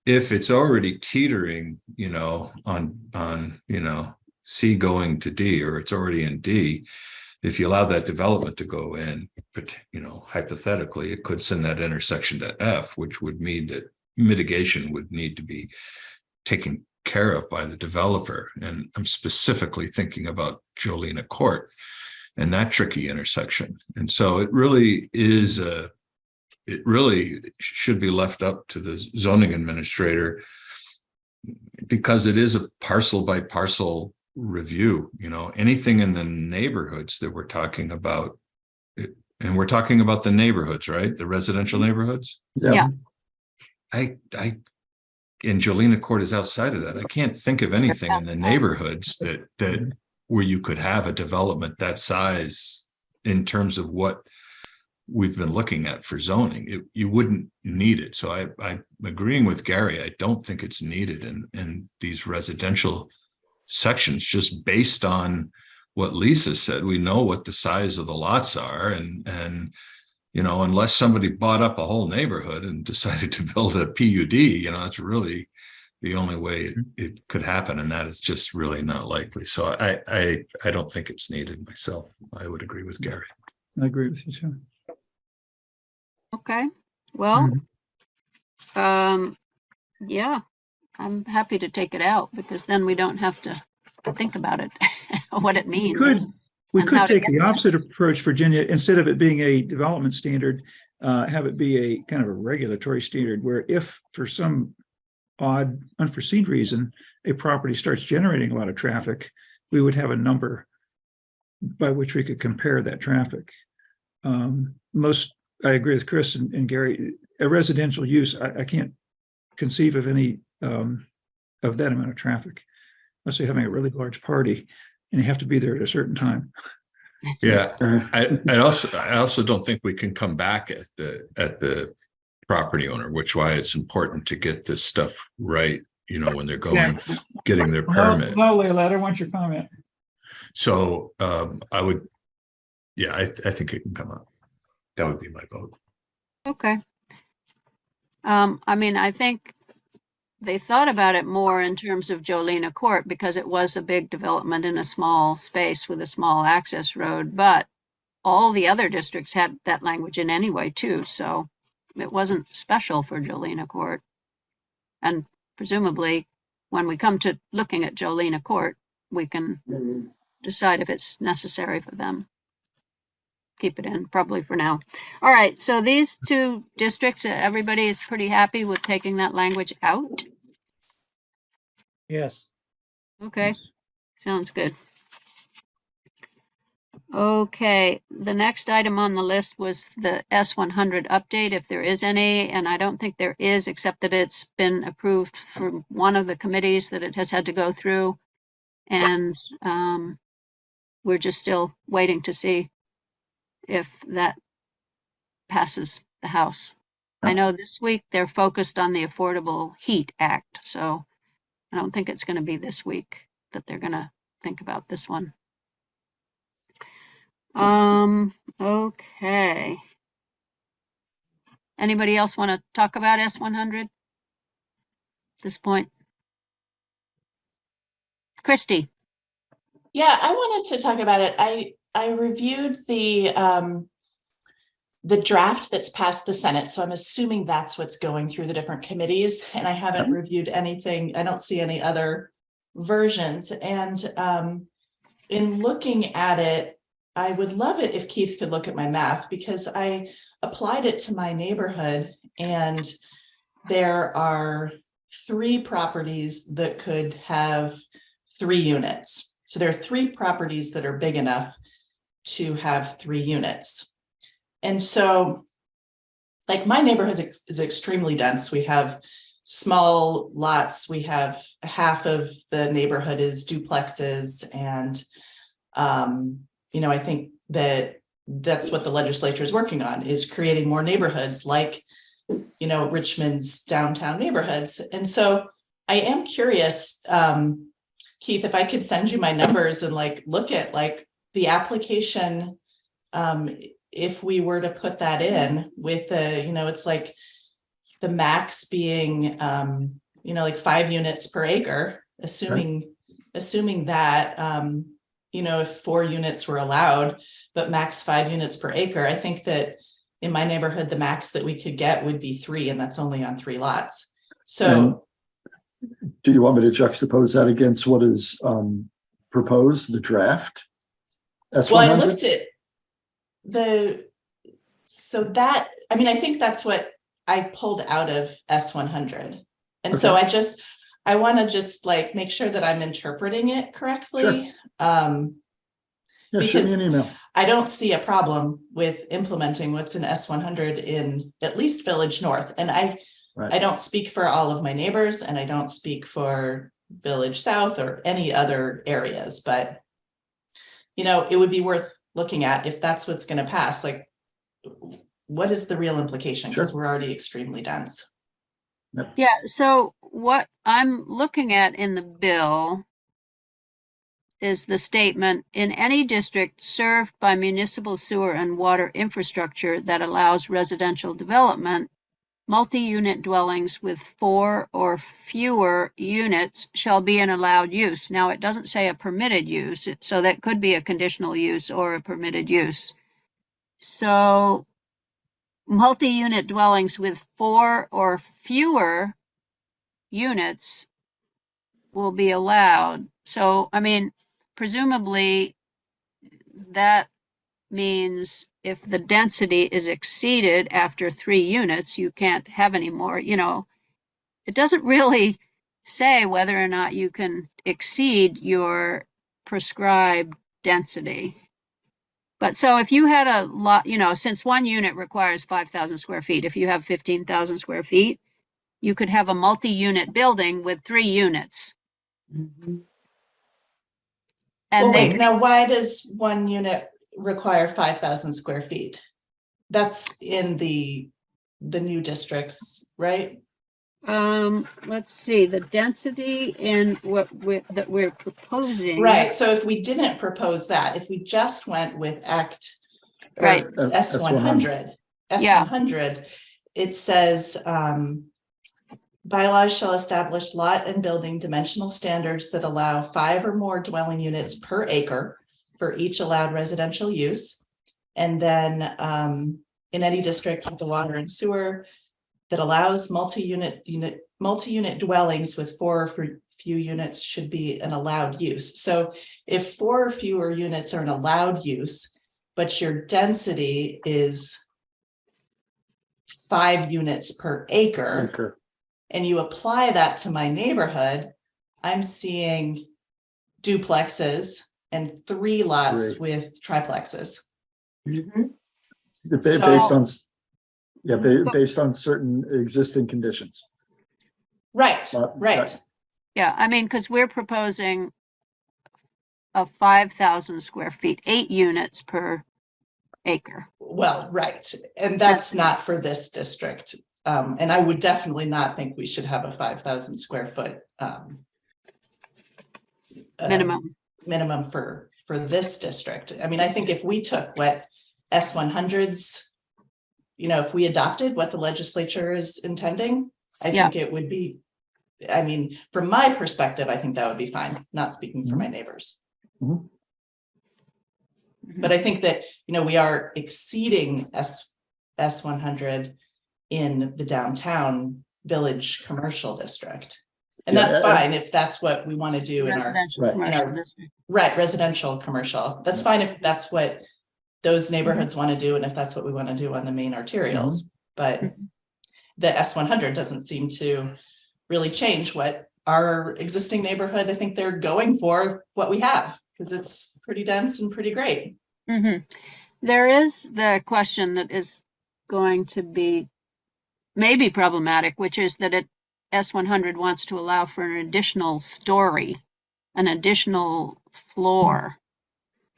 if it's already teetering, you know, on you know, C going to D, or it's already in D, if you allow that development to go in, but you know, hypothetically, it could send that intersection to F, which would mean that mitigation would need to be taken care of by the developer. And I'm specifically thinking about Jolena Court and that tricky intersection. And so it really is it really should be left up to the zoning administrator, because it is a parcel by parcel review. You know, anything in the neighborhoods that we're talking about, and we're talking about the neighborhoods, right? The residential neighborhoods. Yeah. And Jolena Court is outside of that. I can't think of anything in the neighborhoods that where you could have a development that size in terms of what we've been looking at for zoning. You wouldn't need it. So I'm agreeing with Gary. I don't think it's needed in these residential sections, just based on what Lisa said. We know what the size of the lots are, and you know, unless somebody bought up a whole neighborhood and decided to build a PUD, you know, that's really the only way it could happen, and that is just really not likely. So I don't think it's needed myself. I would agree with Gary. I agree with you too. Okay. Well, yeah, I'm happy to take it out, because then we don't have to think about it, what it means. We and how could to take get the there. opposite approach, Virginia. Instead of it being a development standard, have it be a kind of a regulatory standard, where if for some odd unforeseen reason a property starts generating a lot of traffic, we would have a number by which we could compare that traffic. I agree with Chris and Gary. A residential use, I can't conceive of any of that amount of traffic. Unless you're having a really large party and you have to be there at a certain time. Yeah, I also don't think we can come back at the property owner, which why it's important to get this stuff right, you know, when they're going, getting their permit. No, Leila, I want your comment. So I would, yeah, I think it can come up. That would be my vote. Okay. I mean, I think they thought about it more in terms of Jolena Court because it was a big development in a small space with a small access road, but all the other districts had that language in anyway too, so it wasn't special for Jolena Court. And presumably, when we come to looking at Jolena Court, we can decide if it's necessary for them. Keep it in, probably for now. All right, so these two districts, everybody is pretty happy with taking that language out? Yes. Okay, sounds good. Okay, the next item on the list was the S.100 update, if there is any, and I don't think there is, except that it's been approved for one of the committees that it has had to go through. And we're just still waiting to see if that passes the House. I know this week they're focused on the Affordable Heat Act, so I don't think it's going to be this week that they're going to think about this one. Okay. Anybody else want to talk about S.100 at this point? Christy. Yeah, I wanted to talk about it. I reviewed the draft that's passed the Senate, so I'm assuming that's what's going through the different committees, and I haven't reviewed anything. I don't see any other versions, and in looking at it, I would love it if Keith could look at my math, because I applied it to my neighborhood, and there are 3 properties that could have 3 units. So there are 3 properties that are big enough to have 3 units. And so, like, my neighborhood is extremely dense. We have small lots. We have half of the neighborhood is duplexes. And, you know, I think that that's what the legislature is working on, is creating more neighborhoods like, you know, Richmond's downtown neighborhoods. And so I am curious, Keith, if I could send you my numbers and like look at like the application, if we were to put that in with the, you know, it's like the max being, you know, like 5 units per acre, assuming that, you know, if 4 units were allowed, but max 5 units per acre, I think that in my neighborhood, the max that we could get would be 3, and that's only on 3 lots. So do you want me to juxtapose that against what is proposed, the draft? S100? Well, I looked at so that, I mean, I think that's what I pulled out of S100. And Okay. so I want to just like make sure that I'm interpreting it correctly. Sure. Yeah, shoot Because me an email. I don't see a problem with implementing what's in S100 in at least Village North. And I don't speak for all of my neighbors, and I don't speak for Village South or any other areas, but you know, it would be worth looking at if that's what's going to pass. Like, what is the real implication? Because we're already extremely dense. Yeah, so what I'm looking at in the bill is the statement, in any district served by municipal sewer and water infrastructure that allows residential development, multi-unit dwellings with 4 or fewer units shall be an allowed use. Now, it doesn't say a permitted use, so that could be a conditional use or a permitted use. So multi-unit dwellings with 4 or fewer units will be allowed. So, I mean, presumably that means if the density is exceeded after 3 units, you can't have any more, you know. It doesn't really say whether or not you can exceed your prescribed density. But so if you had a lot, you know, since 1 unit requires 5,000 square feet, if you have 15,000 square feet, you could have a multi-unit building with 3 units. Mhm. And Well, they wait, now why does one unit require 5,000 square feet? That's in the new districts, right? let's see, the density in that we're proposing. Right, so if we didn't propose that, if we just went with Act Right. or S100, Yeah. S100, it says, bylaws shall establish lot and building dimensional standards that allow 5 or more dwelling units per acre for each allowed residential use. And then in any district with the water and sewer that allows multi-unit dwellings with 4 or few units should be an allowed use. So if 4 or fewer units are an allowed use, but your density is 5 units per acre, and you apply that to my neighborhood, I'm seeing duplexes and 3 lots with triplexes. Mhm. Based on certain existing conditions. Right, right. Yeah, I mean, because we're proposing a 5,000 square feet, 8 units per acre. Well, right. And that's not for this district. And I would definitely not think we should have a 5,000 square foot minimum for this district. I mean, I think if we took what S100s, if we adopted what the legislature is intending, I think it would be, I mean, from my perspective, I think that would be fine, not speaking for my neighbors. Mhm. But I think that, we are exceeding S100 in the downtown village commercial district. And that's fine if that's what we want to do in our commercial district. Right, residential commercial. That's fine if that's what those neighborhoods want to do and if that's what we want to do on the main arterials. But the S100 doesn't seem to really change what our existing neighborhood, I think they're going for what we have because it's pretty dense and pretty great. There is the question that is going to be maybe problematic, which is that S100 wants to allow for an additional story, an additional floor.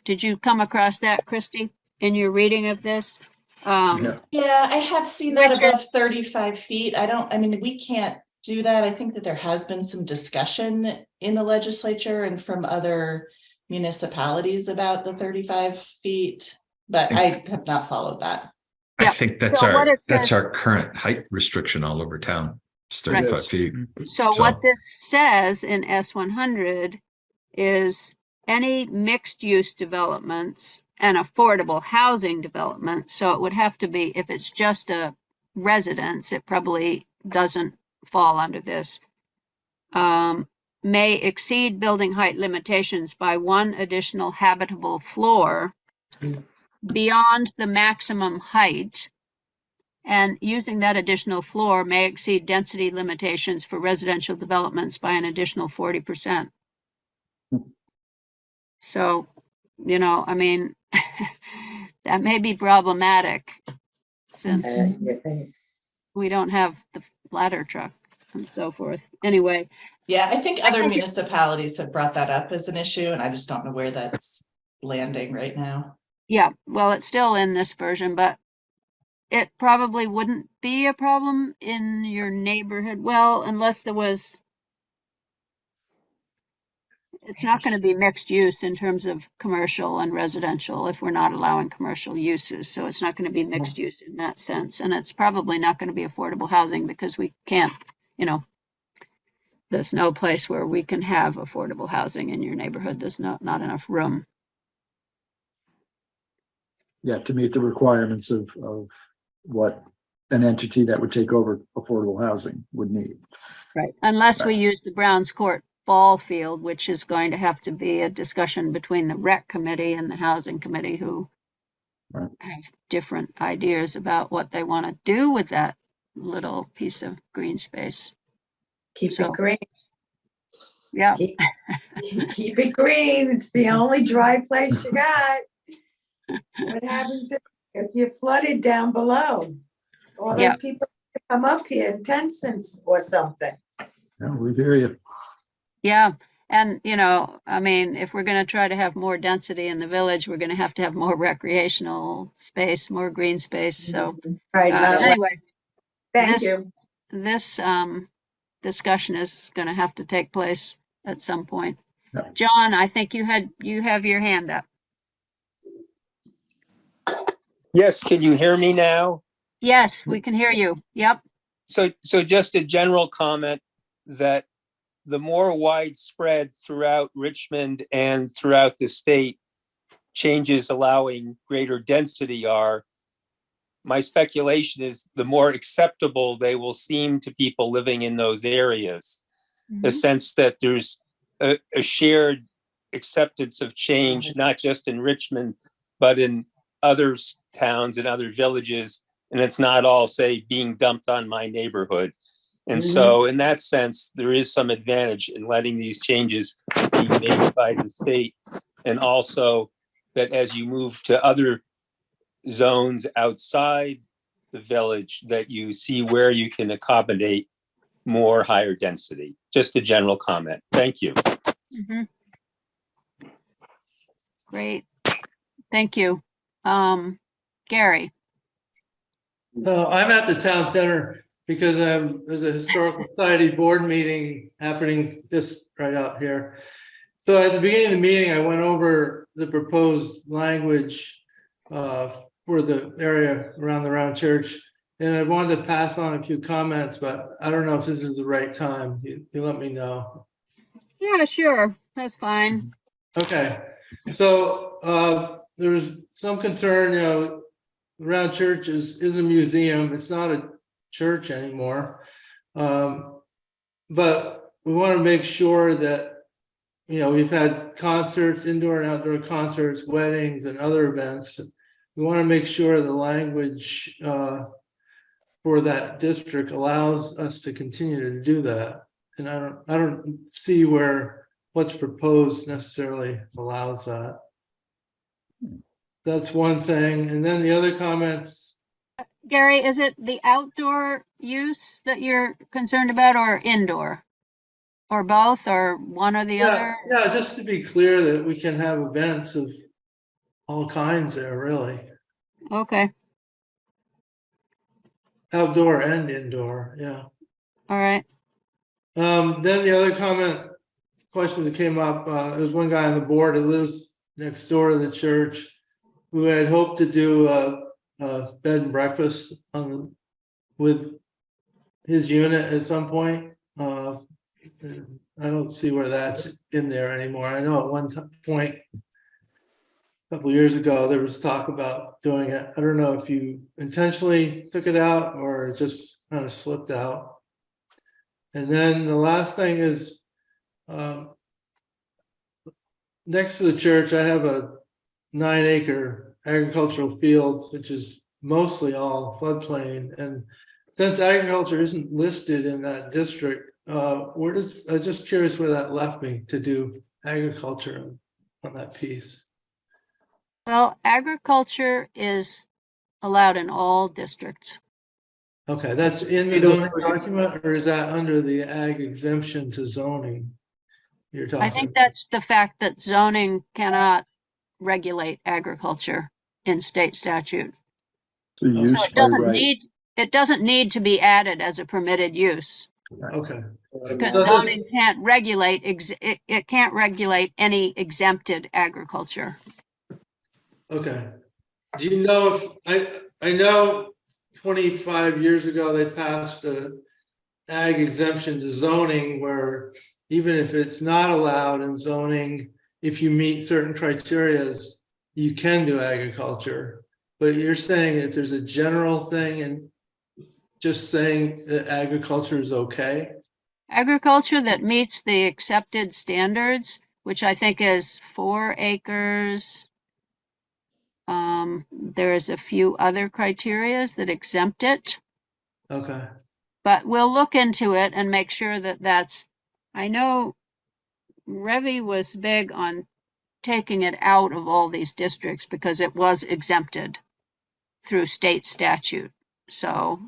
Did you come across that, Christy, in your reading of this? Yeah, I have seen that above 35 feet. We can't do that. I think that there has been some discussion in the legislature and from other municipalities about the 35 feet, but I have not followed that. I think that's our current height restriction all over town. It's 35 feet. So what this says in S100 is any mixed use developments and affordable housing development. So it would have to be, if it's just a residence, it probably doesn't fall under this. May exceed building height limitations by 1 additional habitable floor beyond the maximum height, and using that additional floor may exceed density limitations for residential developments by an additional 40%. So, I mean, that may be problematic since we don't have the ladder truck and so forth. Anyway. Yeah, I think other municipalities have brought that up as an issue, and I just don't know where that's landing right now. Yeah, well, it's still in this version, but it probably wouldn't be a problem in your neighborhood. Well, unless there was, it's not going to be mixed use in terms of commercial and residential if we're not allowing commercial uses. So it's not going to be mixed use in that sense. And it's probably not going to be affordable housing because we can't, there's no place where we can have affordable housing in your neighborhood. There's not enough room. Yeah, to meet the requirements of what an entity that would take over affordable housing would need. Right, unless we use the Browns Court ball field, which is going to have to be a discussion between the rec committee and the housing committee, who have different ideas about what they want to do with that little piece of green space. Keep it green. Yeah. Keep it green. It's the only dry place you got. What happens if you're flooded down below? All those people come up here, 10 cents or something. Yeah, we hear you. Yeah, and I mean, if we're going to try to have more density in the village, we're going to have more recreational space, more green space. So Right, not like, anyway, thank this you. this discussion is going to have to take place at some point. Yeah. John, I think you have your hand up. Yes, can you hear me now? Yes, we can hear you. Yep. So just a general comment that the more widespread throughout Richmond and throughout the state changes allowing greater density are, my speculation is the more acceptable they will seem to people living in those areas. The sense that there's a shared acceptance of change, not just in Richmond, but in other towns and other villages. And it's not all, say, being dumped on my neighborhood. And so in that sense, there is some advantage in letting these changes be made by the state. And also that as you move to other zones outside the village, that you see where you can accommodate more higher density. Just a general comment. Thank you. Great. Thank you. Gary. I'm at the town center because there's a historical society board meeting happening just right out here. So at the beginning of the meeting, I went over the proposed language for the area around the round church. And I wanted to pass on a few comments, but I don't know if this is the right time. You let me know. Yeah, sure. That's fine. Okay. So there was some concern, the round church is a museum. It's not a church anymore. But we want to make sure that, we've had concerts, indoor and outdoor concerts, weddings and other events. We want to make sure the language for that district allows us to continue to do that. And I don't see where what's proposed necessarily allows that. That's one thing. And then the other comments. Gary, is it the outdoor use that you're concerned about, or indoor? Or both, or one or the other? Yeah, just to be clear that we can have events of all kinds there, really. Okay. Outdoor and indoor, yeah. All right. Then the other question that came up, there was one guy on the board who lives next door to the church who had hoped to do a bed and breakfast with his unit at some point. I don't see where that's in there anymore. I know at one point, a couple of years ago, there was talk about doing it. I don't know if you intentionally took it out or it just kind of slipped out. And then the last thing is, next to the church, I have a 9-acre agricultural field, which is mostly all floodplain. And since agriculture isn't listed in that district, I'm just curious where that left me to do agriculture on that piece. Well, agriculture is allowed in all districts. Okay, that's in the zoning document, or is that under the ag exemption to zoning? You're talking. I think that's the fact that zoning cannot regulate agriculture in state statute. So it doesn't need to be added as a permitted use. Okay. Because zoning can't regulate, it can't regulate any exempted agriculture. Okay. Do you know if, I know 25 years ago, they passed a ag exemption to zoning where even if it's not allowed in zoning, if you meet certain criteria, you can do agriculture. But you're saying that there's a general thing and just saying that agriculture is okay? Agriculture that meets the accepted standards, which I think is 4 acres. There's a few other criterias that exempt it. Okay. But we'll look into it and make sure that that's, I know Revy was big on taking it out of all these districts because it was exempted through state statute. So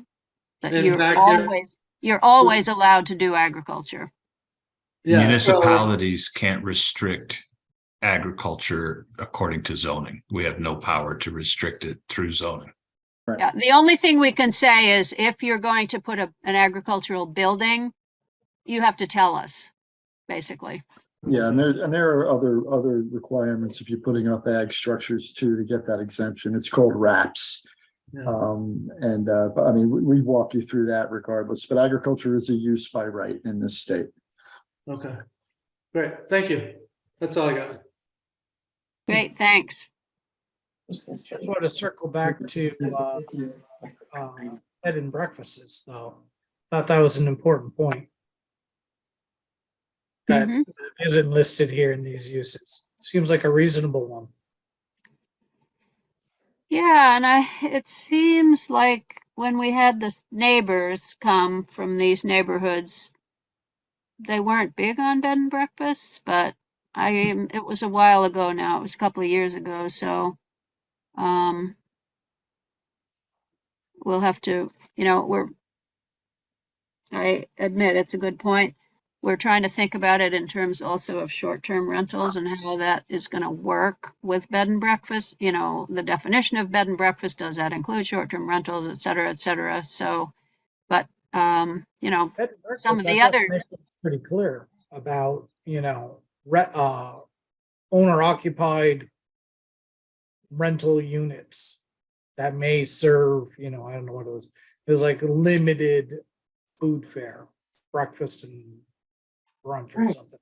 That And you're always allowed to do agriculture. Yeah, so, Municipalities can't restrict agriculture according to zoning. We have no power to restrict it through zoning. Yeah, the only thing we can say is if you're going to put an agricultural building, you have to tell us, basically. Yeah, and there are other requirements if you're putting up ag structures too, to get that exemption. It's called RAPS. yeah. But I mean, we walk you through that regardless, but agriculture is a use by right in this state. Okay, great, thank you. That's all I got. Great, thanks. Just want to circle back to bed and breakfasts, though. Thought that was an important point. That Mhm. isn't listed here in these uses. Seems like a reasonable one. Yeah, and it seems like when we had the neighbors come from these neighborhoods, they weren't big on bed and breakfasts, but it was a while ago now. It was a couple of years ago, so we'll have to, I admit it's a good point. We're trying to think about it in terms also of short-term rentals and how that is going to work with bed and breakfast. The definition of bed and breakfast, does that include short-term rentals, et cetera, et cetera. So, but, Bed and breakfast, some of the that other, definition is pretty clear about, owner occupied rental units that may serve, I don't know what it was. It was like limited food fare, breakfast and brunch or something.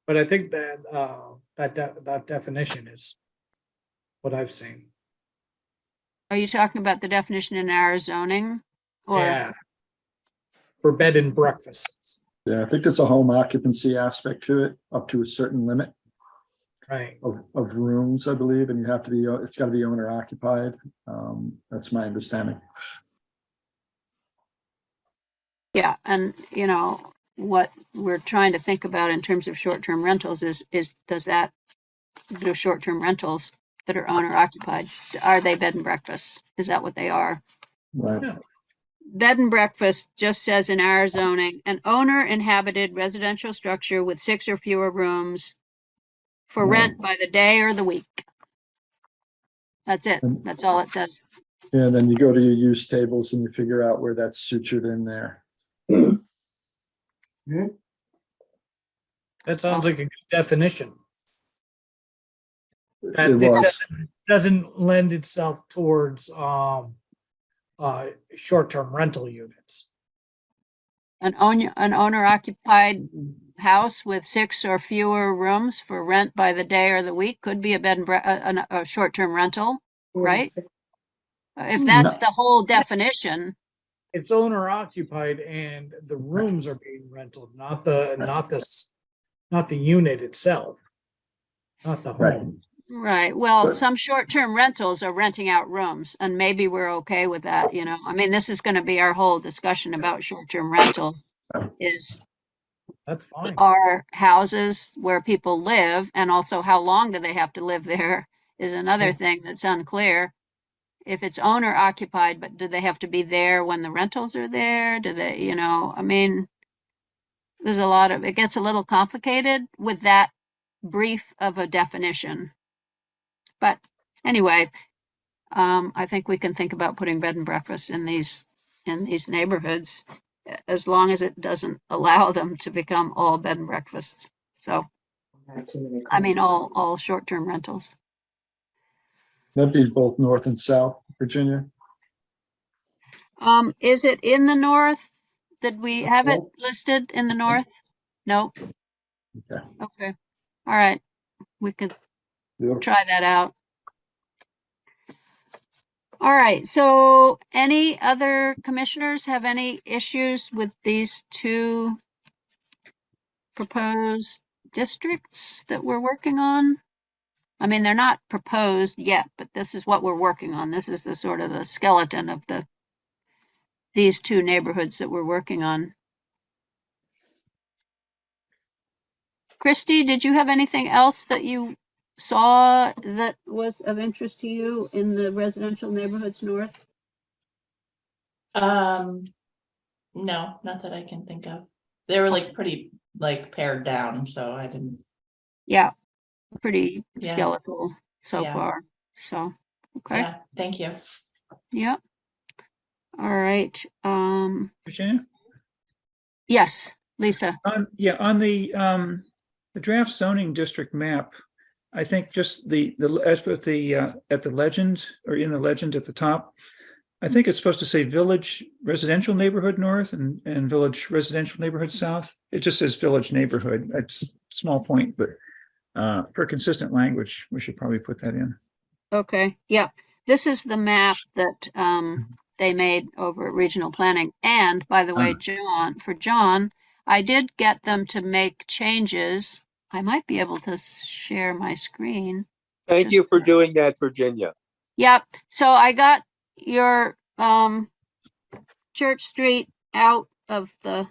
But I think that that definition is what I've seen. are you talking about the definition in our zoning? Or, Yeah. For bed and breakfasts, Yeah, I think there's a home occupancy aspect to it, up to a certain limit right? of rooms, I believe, and it's got to be owner occupied. That's my understanding. yeah, and what we're trying to think about in terms of short-term rentals is do short-term rentals that are owner occupied, are they bed and breakfasts? Is that what they are? Right. Yeah. Bed and breakfast just says in our zoning, an owner inhabited residential structure with 6 or fewer rooms for rent by the day or the week. That's it. That's all it says. And then you go to your use tables and you figure out where that's sutured in there. That sounds like a good definition. That It it was. doesn't lend itself towards short-term rental units. An owner occupied house with 6 or fewer rooms for rent by the day or the week could be a bed and a short-term rental, right? If that's the whole definition. It's owner occupied and the rooms are being rented, not the unit itself, not the Right. home. Right. Well, But- some short-term rentals are renting out rooms, and maybe we're okay with that, I mean, this is going to be our whole discussion about short-term rentals is That's fine. are houses where people live, and also how long do they have to live there is another thing that's unclear. If it's owner occupied, but do they have to be there when the rentals are there? Do they, I mean, there's it gets a little complicated with that brief of a definition. But anyway, I think we can think about putting bed and breakfast in these neighborhoods, as long as it doesn't allow them to become all bed and breakfasts. So, I mean, all short-term rentals. That'd be both North and South Virginia. Is it in the north? Did we have it listed in the north? No. Okay. Okay. All right. We could Beautiful. try that out. All right. So any other commissioners have any issues with these two proposed districts that we're working on? I mean, they're not proposed yet, but this is what we're working on. This is the sort of the skeleton of these two neighborhoods that we're working on. Christy, did you have anything else that you saw that was of interest to you in the residential neighborhoods north? No, not that I can think of. They were like pretty like pared down, so I didn't. Yeah, pretty Yeah. skeletal so Yeah. far. So, okay. Yeah, thank you. Yeah. All right. Virginia? Yes, Lisa. Yeah, on the draft zoning district map, I think just as with the at the legend or in the legend at the top, I think it's supposed to say village residential neighborhood north and village residential neighborhood south. It just says village neighborhood. That's a small point, but for consistent language, we should probably put that in. Okay. Yeah. This is the map that they made over at Regional Planning. And by the way, John, I did get them to make changes. I might be able to share my screen. Thank you for doing that, Virginia. Yep. So I got your Church Street out of the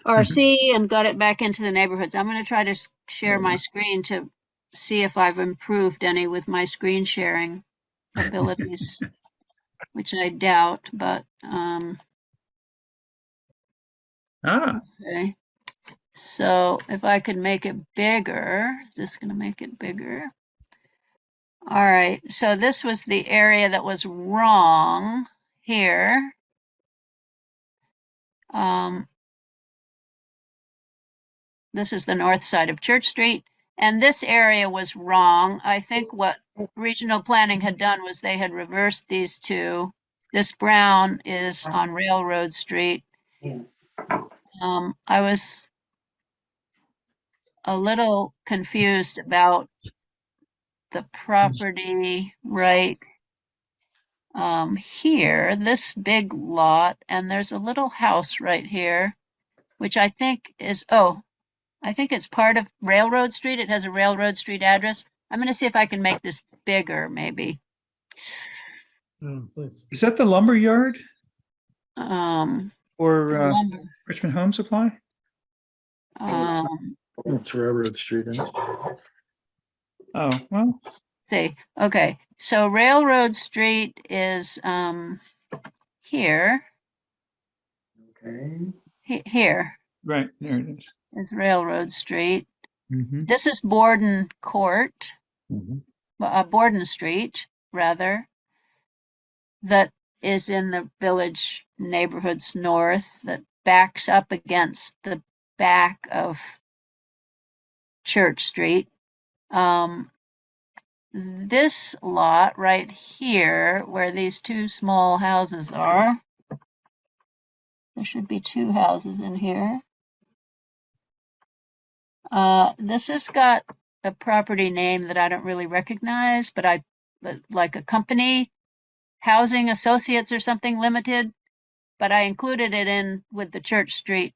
RC and got it back into the neighborhoods. I'm going to try to share my screen to see if I've improved any with my screen sharing abilities, which I doubt, but okay. So if I could make it bigger, is this going to make it bigger? All right, so this was the area that was wrong here. This is the north side of Church Street, and this area was wrong. I think what Regional Planning had done was they had reversed these two. This brown is on Railroad Street. I was a little confused about the property right here, this big lot, and there's a little house right here, which I think is, I think it's part of Railroad Street. It has a Railroad Street address. I'm going to see if I can make this bigger, maybe. Is that the lumber yard or lumber. Richmond Home Supply? It's Railroad Street, isn't it? Oh, well. See, okay. So Railroad Street is here. Okay. Here Right, there it is. is Railroad Street. Mm-hmm. This is Borden Court, Borden Street, rather, that is in the village neighborhoods north, that backs up against the back of Church Street. This lot right here, where these two small houses are, there should be two houses in here. This has got a property name that I don't really recognize, but like a company, Housing Associates or something limited, but I included it in with the Church Street,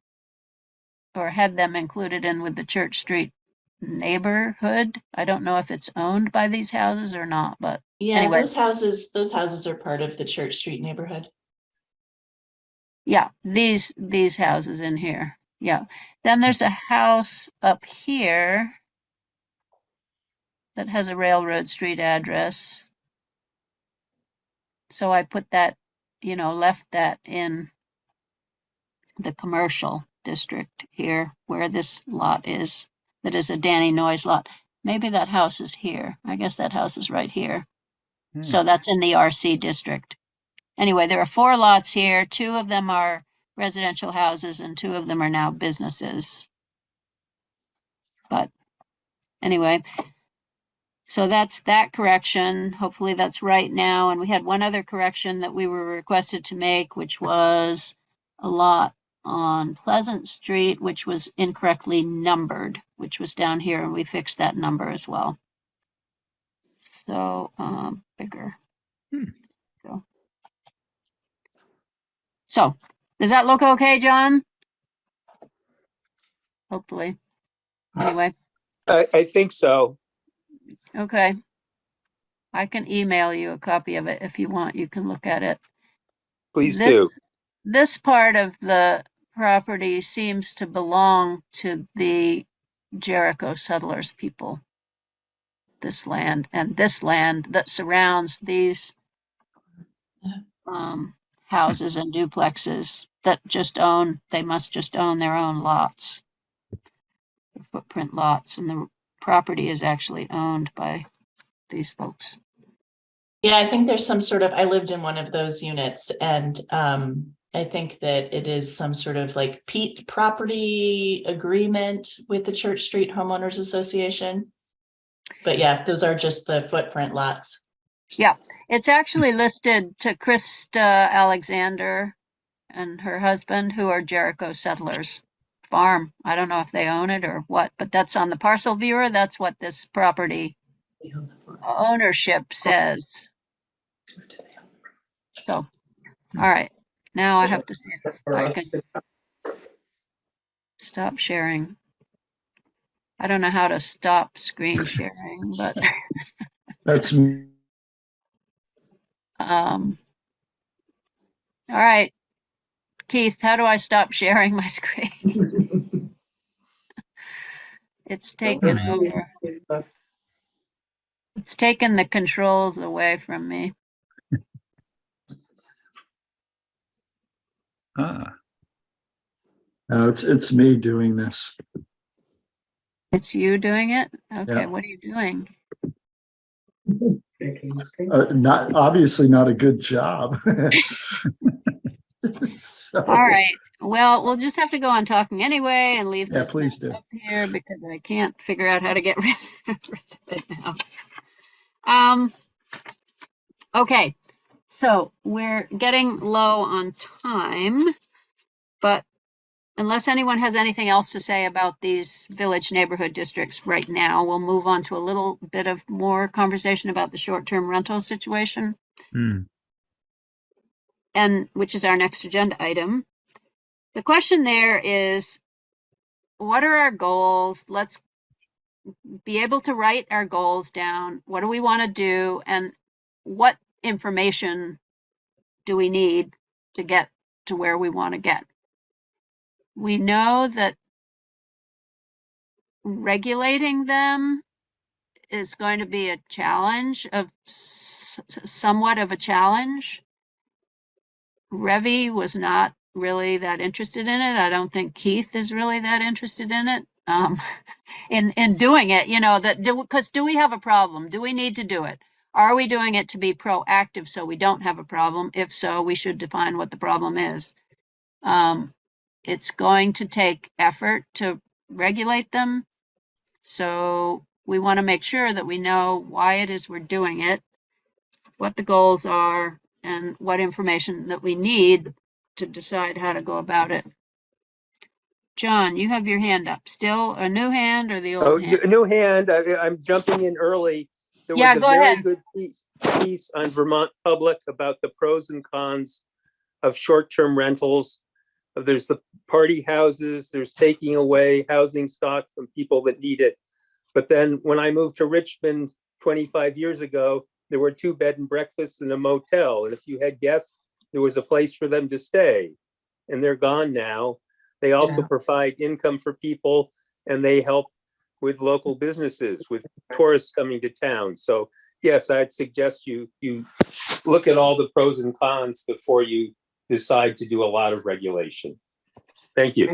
or had them included in with the Church Street neighborhood. I don't know if it's owned by these houses or not, but Yeah, anyway. those houses are part of the Church Street neighborhood. Yeah, these houses in here. Yeah. Then there's a house up here that has a Railroad Street address. So I put that, left that in the commercial district here where this lot is. That is a Danny Noyes lot. Maybe that house is here. I guess that house is right here. So that's in the RC district. Anyway, there are 4 lots here. 2 of them are residential houses and 2 of them are now businesses. But anyway, so that's that correction. Hopefully that's right now. And we had one other correction that we were requested to make, which was a lot on Pleasant Street, which was incorrectly numbered, which was down here, and we fixed that number as well. So bigger. So does that look okay, John? Hopefully. Anyway. I think so. Okay. I can email you a copy of it if you want. You can look at it. Please do. This part of the property seems to belong to the Jericho settlers people. This land and this land that surrounds these houses and duplexes that they must just own their own lots, footprint lots, and the property is actually owned by these folks. Yeah, I think there's some sort of, I lived in one of those units, and I think that it is some sort of like property agreement with the Church Street Homeowners Association. But yeah, those are just the footprint lots. Yeah, it's actually listed to Krista Alexander and her husband, who are Jericho settlers. Farm. I don't know if they own it or what, but that's on the parcel viewer. That's what this property ownership says. So, all right. Now I have to see if I can stop sharing. I don't know how to stop screen sharing, but That's all right. Keith, how do I stop sharing my screen? It's taken over. It's taken the controls away from me. it's me doing this. It's you doing it? Okay, Yeah. what are you doing? Not obviously not a good job. So, All right. Well, we'll just have to go on talking anyway and leave Yeah, this please mess do. up here because I can't figure out how to get rid of it now. Okay. So we're getting low on time, but unless anyone has anything else to say about these village neighborhood districts right now, we'll move on to a little bit of more conversation about the short-term rental situation, and which is our next agenda item. The question there is, what are our goals? Let's be able to write our goals down. What do we want to do? And what information do we need to get to where we want to get? We know that regulating them is going to be a challenge, somewhat of a challenge. Revy was not really that interested in it. I don't think Keith is really that interested in it. In doing it, because do we have a problem? Do we need to do it? Are we doing it to be proactive so we don't have a problem? If so, we should define what the problem is. It's going to take effort to regulate them. So we want to make sure that we know why it is we're doing it, what the goals are, and what information that we need to decide how to go about it. John, you have your hand up. Still a new hand or the old hand? New hand. I'm jumping in early. There Yeah, was a go very ahead. good piece on Vermont Public about the pros and cons of short-term rentals. There's the party houses, there's taking away housing stock from people that need it. But then when I moved to Richmond 25 years ago, there were 2 bed and breakfasts and a motel. And if you had guests, there was a place for them to stay. And they're gone now. They also provide income for people, and they help with local businesses, with tourists coming to town. So yes, I'd suggest you look at all the pros and cons before you decide to do a lot of regulation. Thank you.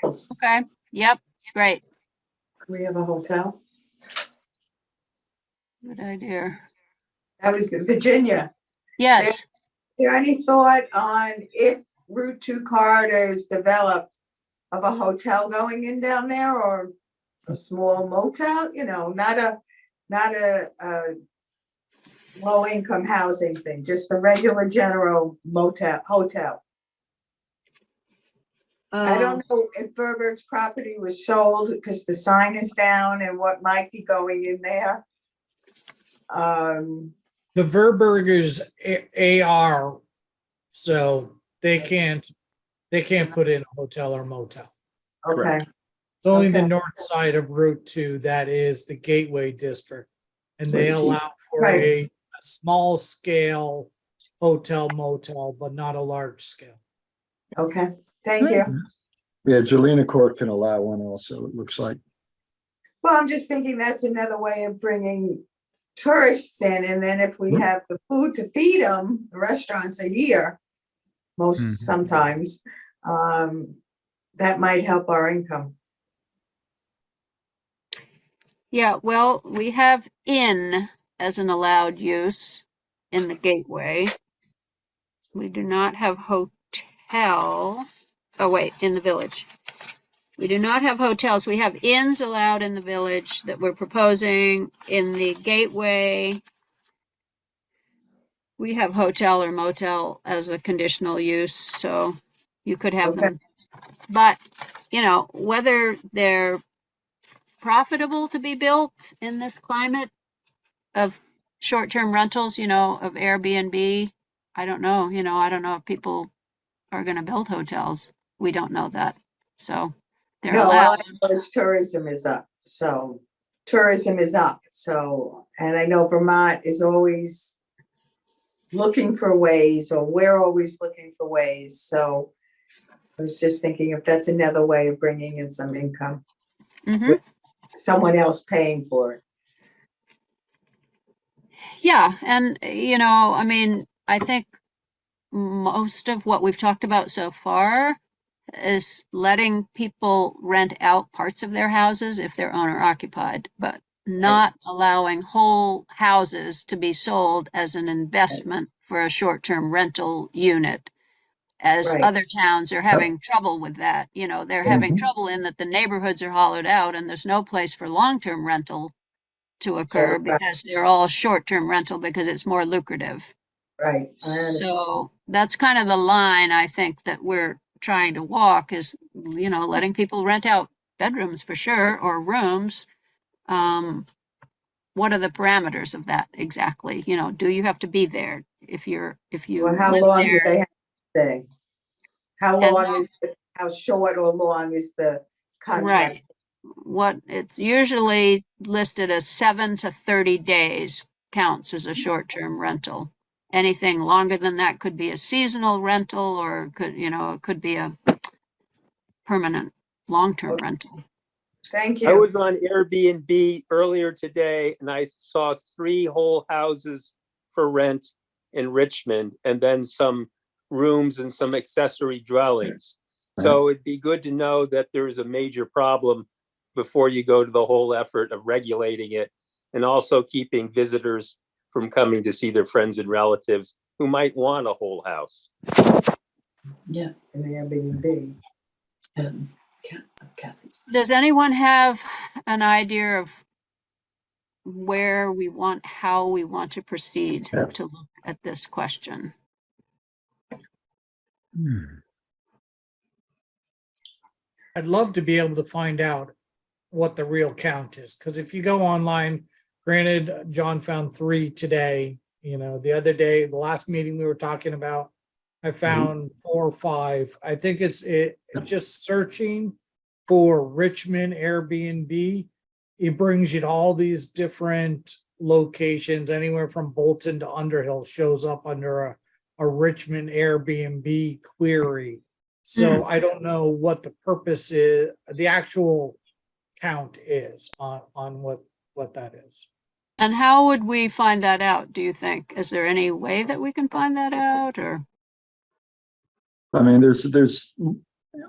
Okay. Yep. Great. We have a hotel. Good idea. That was good. Virginia. Yes. Is there any thought on if Route 2 corridor is developed of a hotel going in down there or a small motel? Not a low income housing thing, just a regular general hotel. I don't know if Verberg's property was sold because the sign is down and what might be going in there. The Verbergers AR, so they can't put in a hotel or motel. Okay. It's only the Okay. north side of Route 2 that is the Gateway District, and they allow for Right. a small scale hotel motel, but not a large scale. Okay. Thank you. Yeah, Jelena Court can allow one also, it looks like. Well, I'm just thinking that's another way of bringing tourists in. And then if we have the food to feed them, the restaurants are here. most, sometimes, that might help our income. Yeah, well, we have inn as an allowed use in the gateway. We do not have hotel. Oh, wait, in the village. We do not have hotels. We have inns allowed in the village that we're proposing. In the gateway, we have hotel or motel as a conditional use, so you could have Okay. them. But, you know, whether they're profitable to be built in this climate of short-term rentals, you know, of Airbnb, I don't know, you know, I don't know if people are going to build hotels. We don't know that. So they're No, all allowed. I know is tourism is up, so tourism is up, so, and I know Vermont is always looking for ways, or we're always looking for ways, so I was just thinking if that's another way of bringing in some income, Mhm. someone else paying for it. Yeah, and you know, I mean, I think most of what we've talked about so far is letting people rent out parts of their houses if they're owner occupied, but not allowing whole houses to be sold as an investment for a short-term rental unit, as Right. other towns are having trouble with that. You know, they're having Mhm. trouble in that the neighborhoods are hollowed out and there's no place for long-term rental to occur That's right. because they're all short-term rental because it's more lucrative. Right, I understand. So that's kind of the line I think that we're trying to walk is, you know, letting people rent out bedrooms for sure, or rooms. What are the parameters of that exactly? You know, do you have to be there if you Well, how live long do there? they have to stay? How And long is, how short or long is the contract? right. What it's usually listed as 7 to 30 days counts as a short-term rental. Anything longer than that could be a seasonal rental, or could, you know, it could be a permanent long-term rental. Thank I you. was on Airbnb earlier today and I saw 3 whole houses for rent in Richmond and then some rooms and some accessory dwellings. So it'd be good to know that there is a major problem before you go to the whole effort of regulating it and also keeping visitors from coming to see their friends and relatives who might want a whole house. Yeah. In Airbnb. Kathy's. Does anyone have an idea of where we want, how we want to proceed to look at this question? I'd love to be able to find out what the real count is, because if you go online, granted, John found 3 today, you know, the other day, the last meeting we were talking about, I found 4 or 5. I think it's just searching for Richmond Airbnb. It brings you to all these different locations, anywhere from Bolton to Underhill shows up under a Richmond Airbnb query. So I don't know what the purpose is, the actual count is on what that is. And how would we find that out, do you think? Is there any way that we can find that out, or? I mean, there's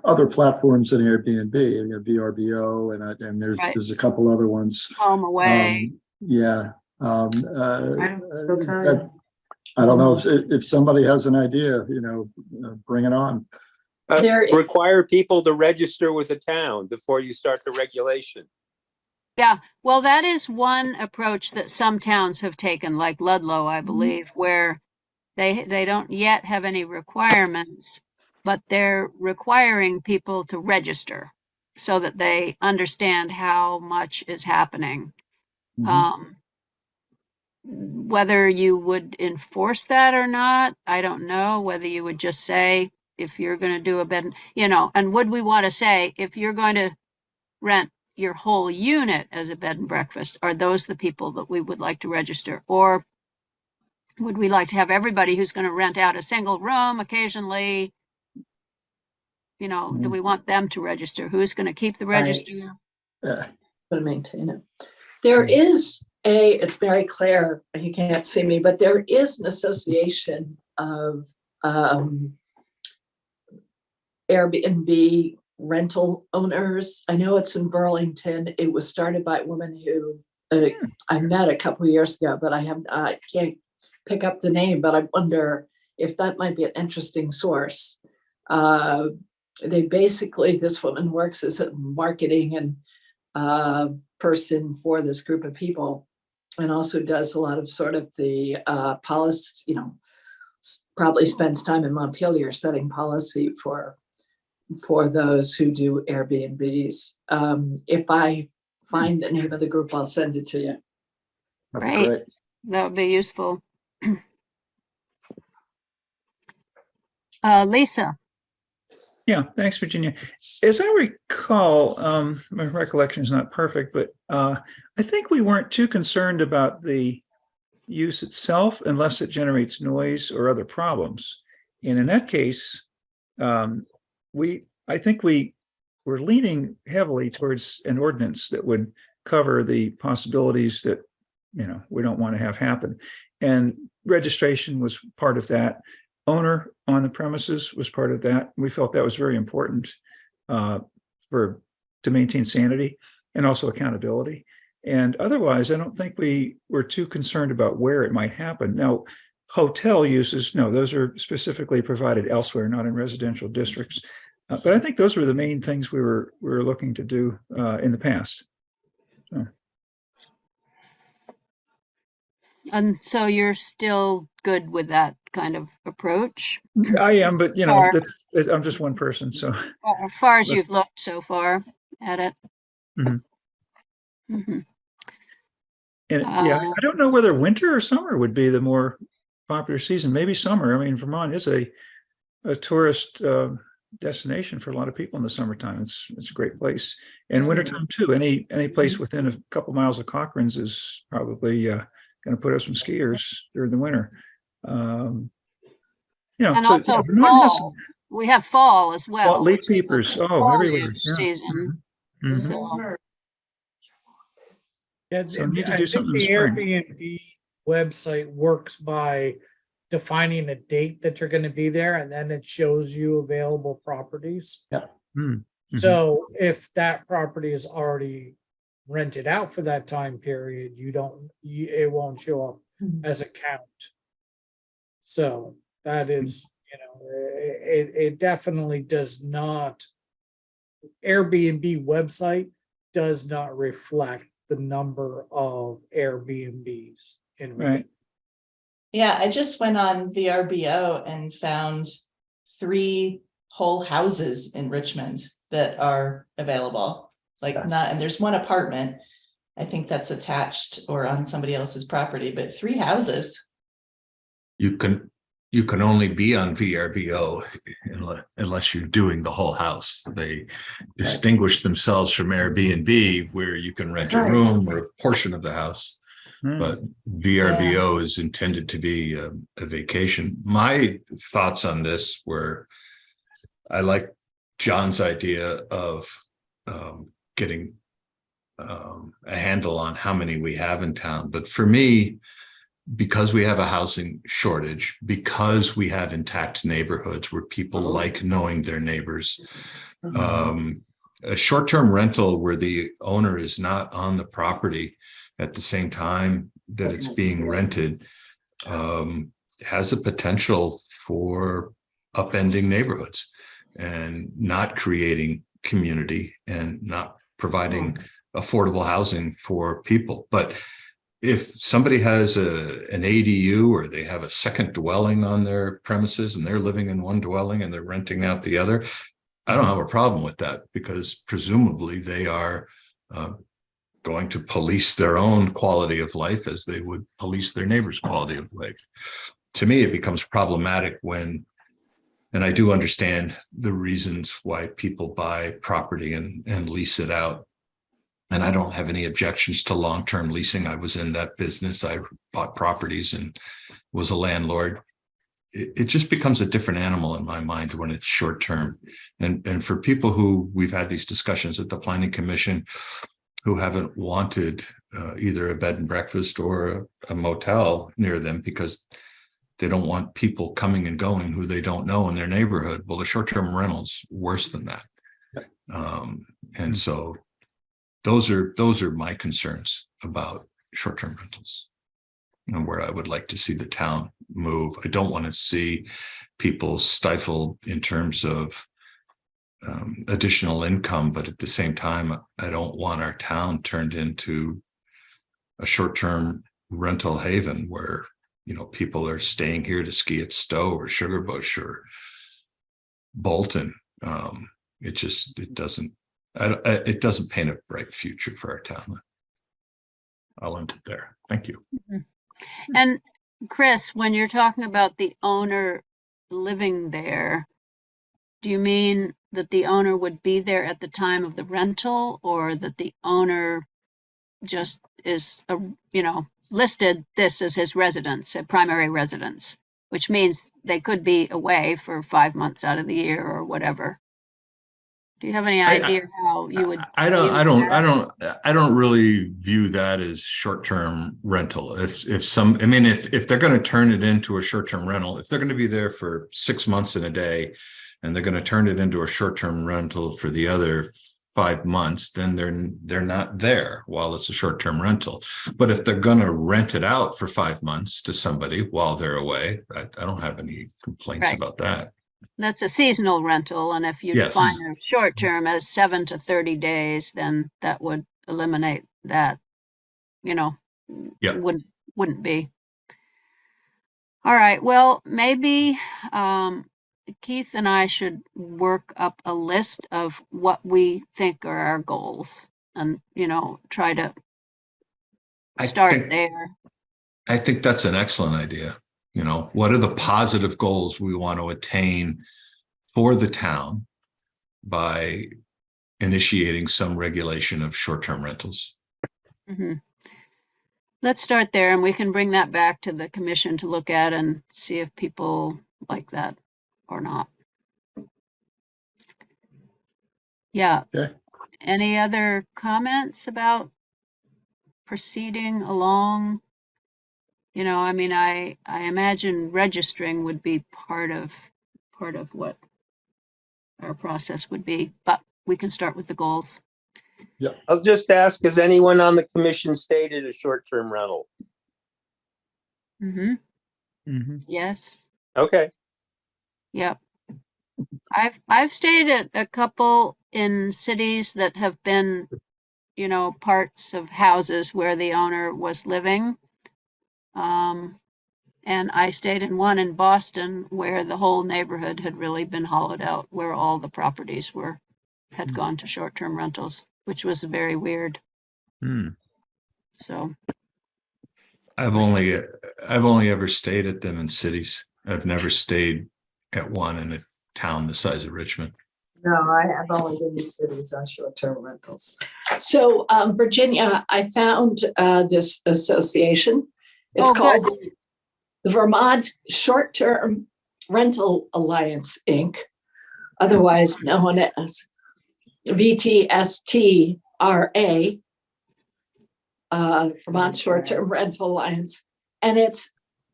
other platforms than Airbnb, you know, VRBO, and Right. there's a couple other ones. Home away? Yeah. I'll tell you. I don't know if somebody has an idea, you know, bring it on. Require people to register with the town before you start the regulation. Yeah, well, that is one approach that some towns have taken, like Ludlow, I believe, where they don't yet have any requirements, but they're requiring people to register so that they understand how much is happening. Whether you would enforce that or not, I don't know. Whether you would just say, if you're going to do a bed, you know, and would we want to say, if you're going to rent your whole unit as a bed and breakfast, are those the people that we would like to register? Or would we like to have everybody who's going to rent out a single room occasionally, you know, do we want them to register? Who's going to keep the register? Yeah. Going to maintain it. There is it's very clear, you can't see me, but there is an association of Airbnb rental owners. I know it's in Burlington. It was started by a woman who I met a couple of years ago, but I can't pick up the name, but I wonder if that might be an interesting source. They basically, this woman works as a marketing and person for this group of people, and also does a lot of sort of the policy, probably spends time in Montpelier setting policy for those who do Airbnbs. If I find the name of the group, I'll send it to you. Great. That would be useful. Lisa. Yeah, thanks, Virginia. As I recall, my recollection is not perfect, but I think we weren't too concerned about the use itself unless it generates noise or other problems. And in that case, I think we were leaning heavily towards an ordinance that would cover the possibilities that, we don't want to have happen. And registration was part of that. Owner on the premises was part of that. We felt that was very important to maintain sanity and also accountability. And otherwise, I don't think we were too concerned about where it might happen. Now, hotel uses, no, those are specifically provided elsewhere, not in residential districts. But I think those were the main things we were looking to do in the past. So. And so you're still good with that kind of approach? I am, but Sure. I'm just one person. So as far as you've looked so far at it. Mm-hmm. Mm-hmm. And I don't know whether winter or summer would be the more popular season. Maybe summer. I mean, Vermont is a tourist destination for a lot of people in the summertime. It's a great place, and wintertime too. Any place within a couple miles of Cochrane's is probably going to put up some skiers during the winter. And also fall. We have fall as well. Fall, leaf peepers. Everywhere. Season. Mm-hmm. So. Yeah, So I think the Airbnb website works by defining a date that you're going to be there, and then it shows you available properties. Yeah. Mm-hmm. So if that property is already rented out for that time period, it won't show up as a count. So that is, it definitely does not. Airbnb website does not reflect the number of Airbnbs in Richmond. Right. Yeah, I just went on VRBO and found 3 whole houses in Richmond that are available. And there's 1 apartment, I think that's attached or on somebody else's property, but 3 houses. You can only be on VRBO unless you're doing the whole house. They distinguish themselves from Airbnb, where you can rent a room or a portion of the house. But VRBO is intended to be a vacation. My thoughts on this were, I like John's idea of getting a handle on how many we have in town. But for me, because we have a housing shortage, because we have intact neighborhoods where people like knowing their neighbors, a short-term rental where the owner is not on the property at the same time that it's being rented has a potential for upending neighborhoods and not creating community and not providing affordable housing for people. But if somebody has an ADU or they have a second dwelling on their premises and they're living in one dwelling and they're renting out the other, I don't have a problem with that, because presumably they are going to police their own quality of life as they would police their neighbor's quality of life. To me, it becomes problematic when, and I do understand the reasons why people buy property and lease it out. And I don't have any objections to long-term leasing. I was in that business. I bought properties and was a landlord. It just becomes a different animal in my mind when it's short-term. And for people who we've had these discussions at the Planning Commission who haven't wanted either a bed and breakfast or a motel near them because They don't want people coming and going who they don't know in their neighborhood. Well, the short-term rentals worse than that. And so those are my concerns about short-term rentals and where I would like to see the town move. I don't want to see people stifled in terms of additional income, but at the same time, I don't want our town turned into a short-term rental haven where, you know, people are staying here to ski at Stowe or Sugarbush or Bolton. It doesn't paint a bright future for our town. I'll end it there. Thank you. And Chris, when you're talking about the owner living there, do you mean that the owner would be there at the time of the rental, or that the owner just is, listed this as his residence, a primary residence, which means they could be away for 5 months out of the year or whatever? Do you have any idea how you would? I don't really view that as short-term rental. If they're going to turn it into a short-term rental, if they're going to be there for 6 months and a day, and they're going to turn it into a short-term rental for the other 5 months, then they're not there while it's a short-term rental. But if they're going to rent it out for 5 months to somebody while they're away, I don't have any complaints about that. That's a seasonal rental, and if you define a short term as 7 to 30 days, then that would eliminate that. Wouldn't be. All right. Well, maybe Keith and I should work up a list of what we think are our goals, and try to start there. I think that's an excellent idea. What are the positive goals we want to attain for the town by initiating some regulation of short-term rentals? Mm-hmm. Let's start there, and we can bring that back to the commission to look at and see if people like that or not. Yeah. Okay. Any other comments about proceeding along? I imagine registering would be part of what our process would be, but we can start with the goals. Yeah. I'll just ask, has anyone on the commission stated a short-term rental? Mm-hmm. Mhm. Yes. Okay. Yep. I've stayed at a couple in cities that have been, parts of houses where the owner was living. And I stayed in one in Boston where the whole neighborhood had really been hollowed out, where all the properties had gone to short-term rentals, which was very weird. So I've only ever stayed at them in cities. I've never stayed at one in a town the size of Richmond. No, I have only been in cities on short-term rentals. So Virginia, I found this association. It's called the Vermont Short-Term Rental Alliance, Inc., otherwise known as VTSTRA, Vermont Short-Term Rental Alliance. And its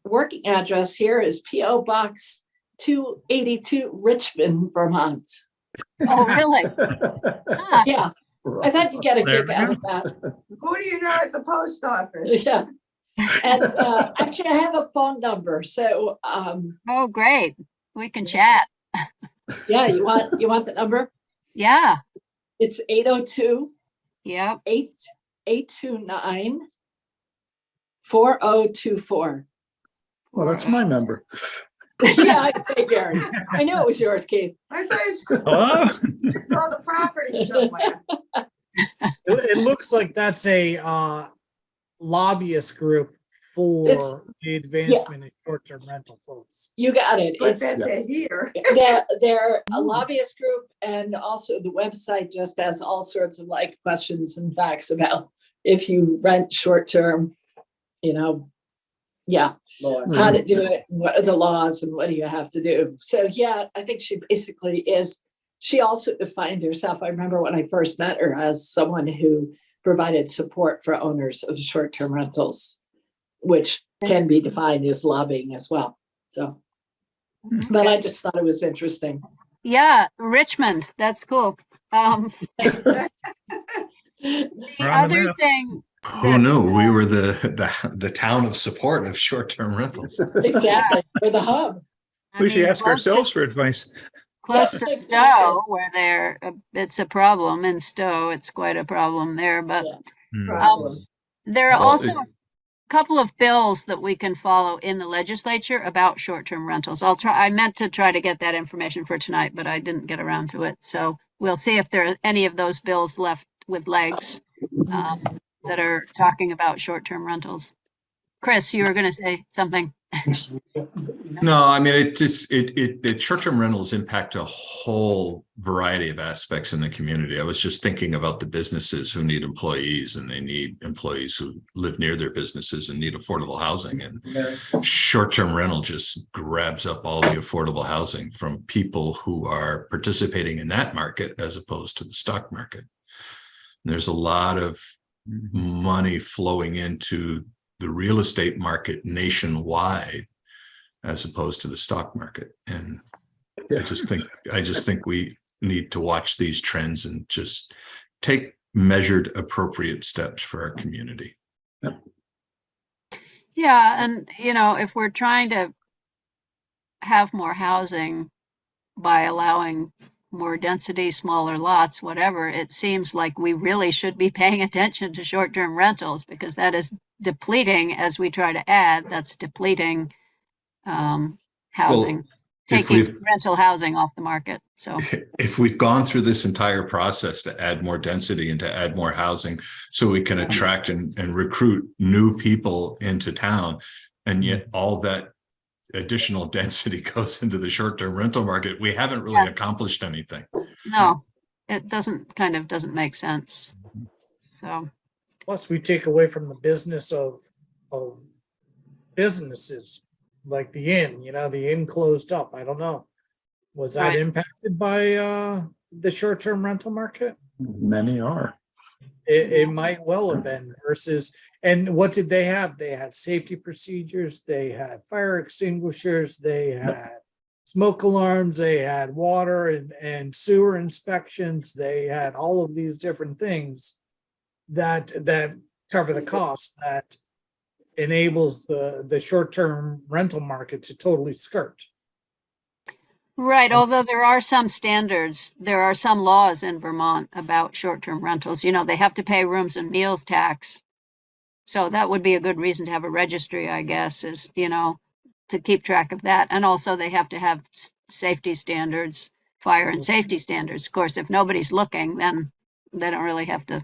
working address here is P.O. Box 282, Richmond, Vermont. Oh, really? Yeah, I thought you'd get a kick out of that. Who do you know at the post office? Yeah. And actually, I have a phone number. So, oh, great. We can chat. Yeah, you want the number? Yeah. It's 802. Yep. 829 4024. Well, that's my number. Yeah, I figured. I knew it was yours, Keith. I thought it's Oh. all the property somewhere. It looks like that's a lobbyist group for the advancement of short-term rental folks. You got it. But then they're here. They're a lobbyist group, and also the website just has all sorts of questions and facts about if you rent short-term, how to do it, what are the laws, and what do you have to do. So yeah, I think she basically is. She also defined herself, I remember when I first met her, as someone who provided support for owners of short-term rentals, which can be defined as lobbying as well. So, but I just thought it was interesting. Yeah, Richmond, that's cool. The We're on the other map. thing, Who knew? We were the town of support of short-term rentals. Exactly, for the hub. I We should mean, ask ourselves for advice. close to Exactly. Stowe, where it's a problem in Stowe. It's quite a problem there, but Yeah. Hmm. Problem. there are Well, also a couple of bills that we can follow in the legislature about short-term rentals. I meant to try to get that information for tonight, but I didn't get around to it. So we'll see if there are any of those bills left with legs that are talking about short-term rentals. Chris, you were going to say something. No, I mean, the short-term rentals impact a whole variety of aspects in the community. I was just thinking about the businesses who need employees, and they need employees who live near their businesses and need affordable housing. And short-term rental just grabs up all the affordable housing from people who are participating in that market as opposed to the stock market. And there's a lot of money flowing into the real estate market nationwide as opposed to the stock market. And I just think we need to watch these trends and just take measured, appropriate steps for our community. Yeah, and if we're trying to have more housing by allowing more density, smaller lots, whatever, it seems like we really should be paying attention to short-term rentals, because that is depleting as we try to add, that's depleting housing, taking rental housing off the market. So if we've gone through this entire process to add more density and to add more housing so we can attract and recruit new people into town, and yet all that additional density goes into the short-term rental market, we haven't really accomplished anything. no, it doesn't make sense. So Plus, we take away from the business of businesses, like the inn. The inn closed up. I don't know. Was that Right. impacted by the short-term rental market? Many are. It might well have been versus, and what did they have? They had safety procedures, they had fire extinguishers, they had smoke alarms, they had water and sewer inspections, they had all of these different things that cover the cost, that enables the short-term rental market to totally skirt. right, although there are some standards, there are some laws in Vermont about short-term rentals. They have to pay rooms and meals tax. So that would be a good reason to have a registry, I guess, is, to keep track of that. And also they have to have safety standards, fire and safety standards. Of course, if nobody's looking, then they don't really have to,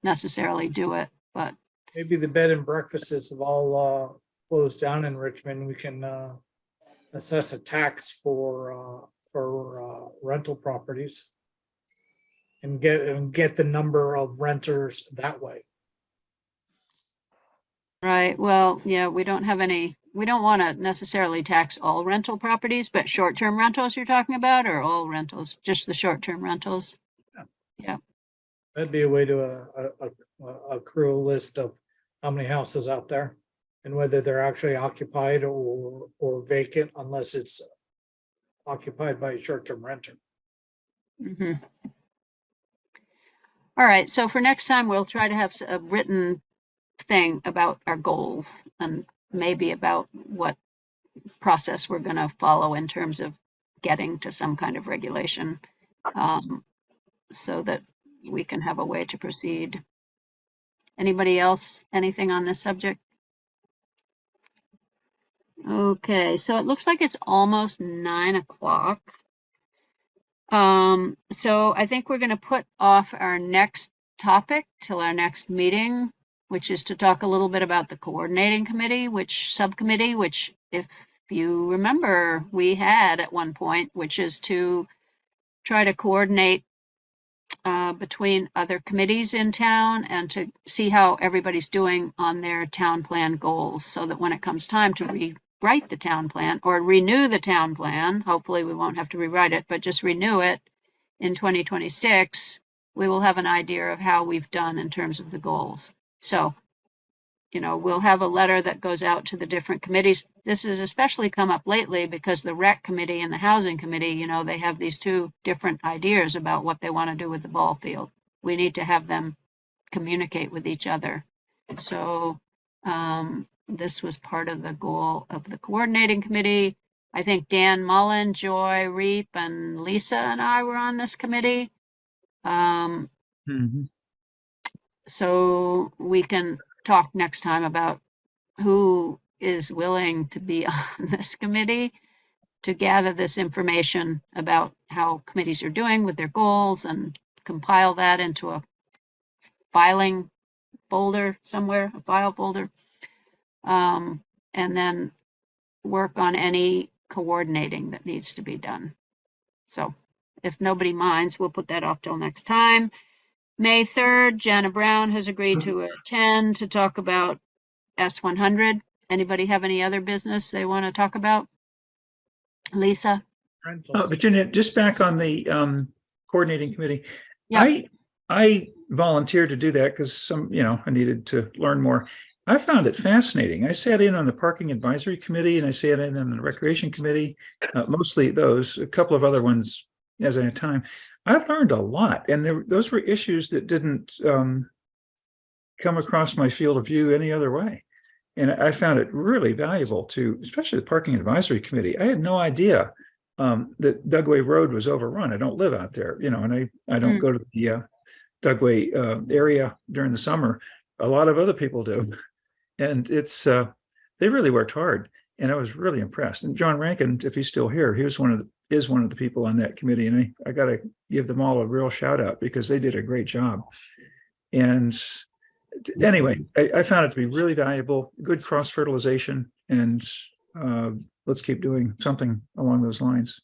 necessarily do it. But Maybe the bed and breakfasts have all closed down in Richmond. We can assess a tax for rental properties and get the number of renters that way. right, well, yeah, we don't want to necessarily tax all rental properties, but short-term rentals you're talking about, or all rentals, just the short-term rentals? Yeah. That'd be a way to accrue a list of how many houses out there and whether they're actually occupied or vacant, unless it's occupied by a short-term renter. Mm-hmm. All right, so for next time, we'll try to have a written thing about our goals and maybe about what process we're going to follow in terms of getting to some kind of regulation, so that we can have a way to proceed. Anybody else, anything on this subject? Okay, so it looks like it's almost 9 o'clock. So I think we're going to put off our next topic till our next meeting, which is to talk a little bit about the coordinating committee, subcommittee, which, if you remember, we had at one point, which is to try to coordinate between other committees in town and to see how everybody's doing on their town plan goals, so that when it comes time to rewrite the town plan or renew the town plan, hopefully we won't have to rewrite it, but just renew it in 2026, we will have an idea of how we've done in terms of the goals. So we'll have a letter that goes out to the different committees. This has especially come up lately because the rec committee and the housing committee, they have these two different ideas about what they want to do with the ball field. We need to have them communicate with each other. So this was part of the goal of the coordinating committee. I think Dan Mullen, Joy Reap, and Lisa and I were on this committee. So we can talk next time about who is willing to be on this committee to gather this information about how committees are doing with their goals and compile that into a filing folder somewhere, a file folder, and then work on any coordinating that needs to be done. So if nobody minds, we'll put that off till next time. May 3rd, Jana Brown has agreed to attend to talk about S.100. Anybody have any other business they want to talk about? Lisa? Virginia, just back on the coordinating committee. Yeah. I volunteered to do that because I needed to learn more. I found it fascinating. I sat in on the parking advisory committee and I sat in on the recreation committee, mostly those, a couple of other ones as I had time. I learned a lot, and those were issues that didn't come across my field of view any other way. And I found it really valuable especially the parking advisory committee. I had no idea that Dugway Road was overrun. I don't live out there, and I don't go to the Dugway area during the summer. A lot of other people do. And it's they really worked hard, and I was really impressed. And John Rankin, if he's still here, he was one of the people on that committee, and I got to give them all a real shout out because they did a great job. And anyway, I found it to be really valuable, good cross fertilization, and let's keep doing something along those lines.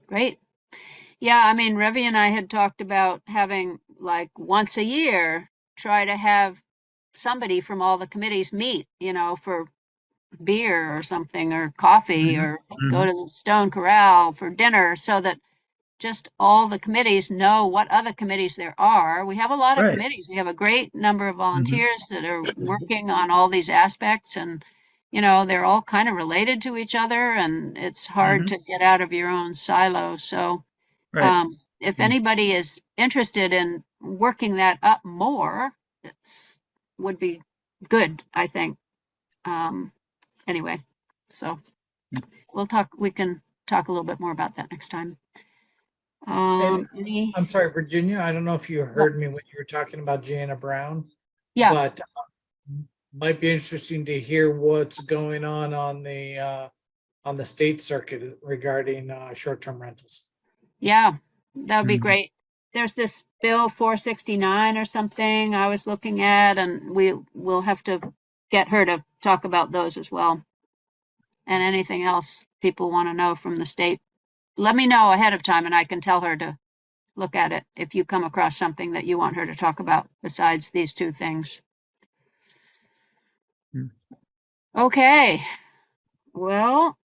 Great. Yeah, I mean, Revi and I had talked about having like once a year, try to have somebody from all the committees meet, for beer or something, or coffee, or go to the Stone Corral for dinner, so that just all the committees know what other committees there are. We have a lot of committees. We have a great number of volunteers that are working on all these aspects, and they're all kind of related to each other, and it's hard to get out of your own silo. So if anybody is interested in working that up more, would be good, I think. Anyway, so we can talk a little bit more about that next time. I'm sorry, Virginia, I don't know if you heard me when you were talking about Jana Brown. Yeah. But might be interesting to hear what's going on the state circuit regarding short-term rentals. Yeah, that would be great. There's this bill 469 or something I was looking at, and we'll have to get her to talk about those as well. And anything else people want to know from the state, let me know ahead of time and I can tell her to look at it if you come across something that you want her to talk about besides these two things. Okay. Well,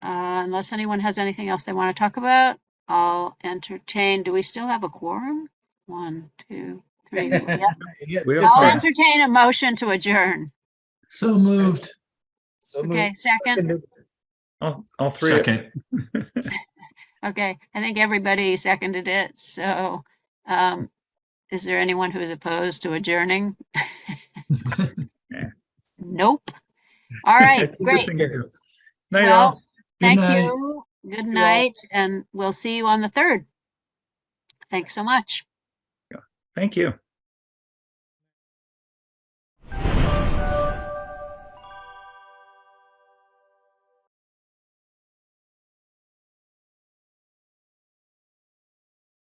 unless anyone has anything else they want to talk about, I'll entertain. Do we still have a quorum? 1, 2, 3. Yeah. I'll entertain a motion to adjourn. So moved. Okay, second. All three. Second. Okay, I think everybody seconded it. So is there anyone who is opposed to adjourning? Nope. All right, great. Well, thank you. Good night, and we'll see you on the 3rd. Thanks so much. Thank you.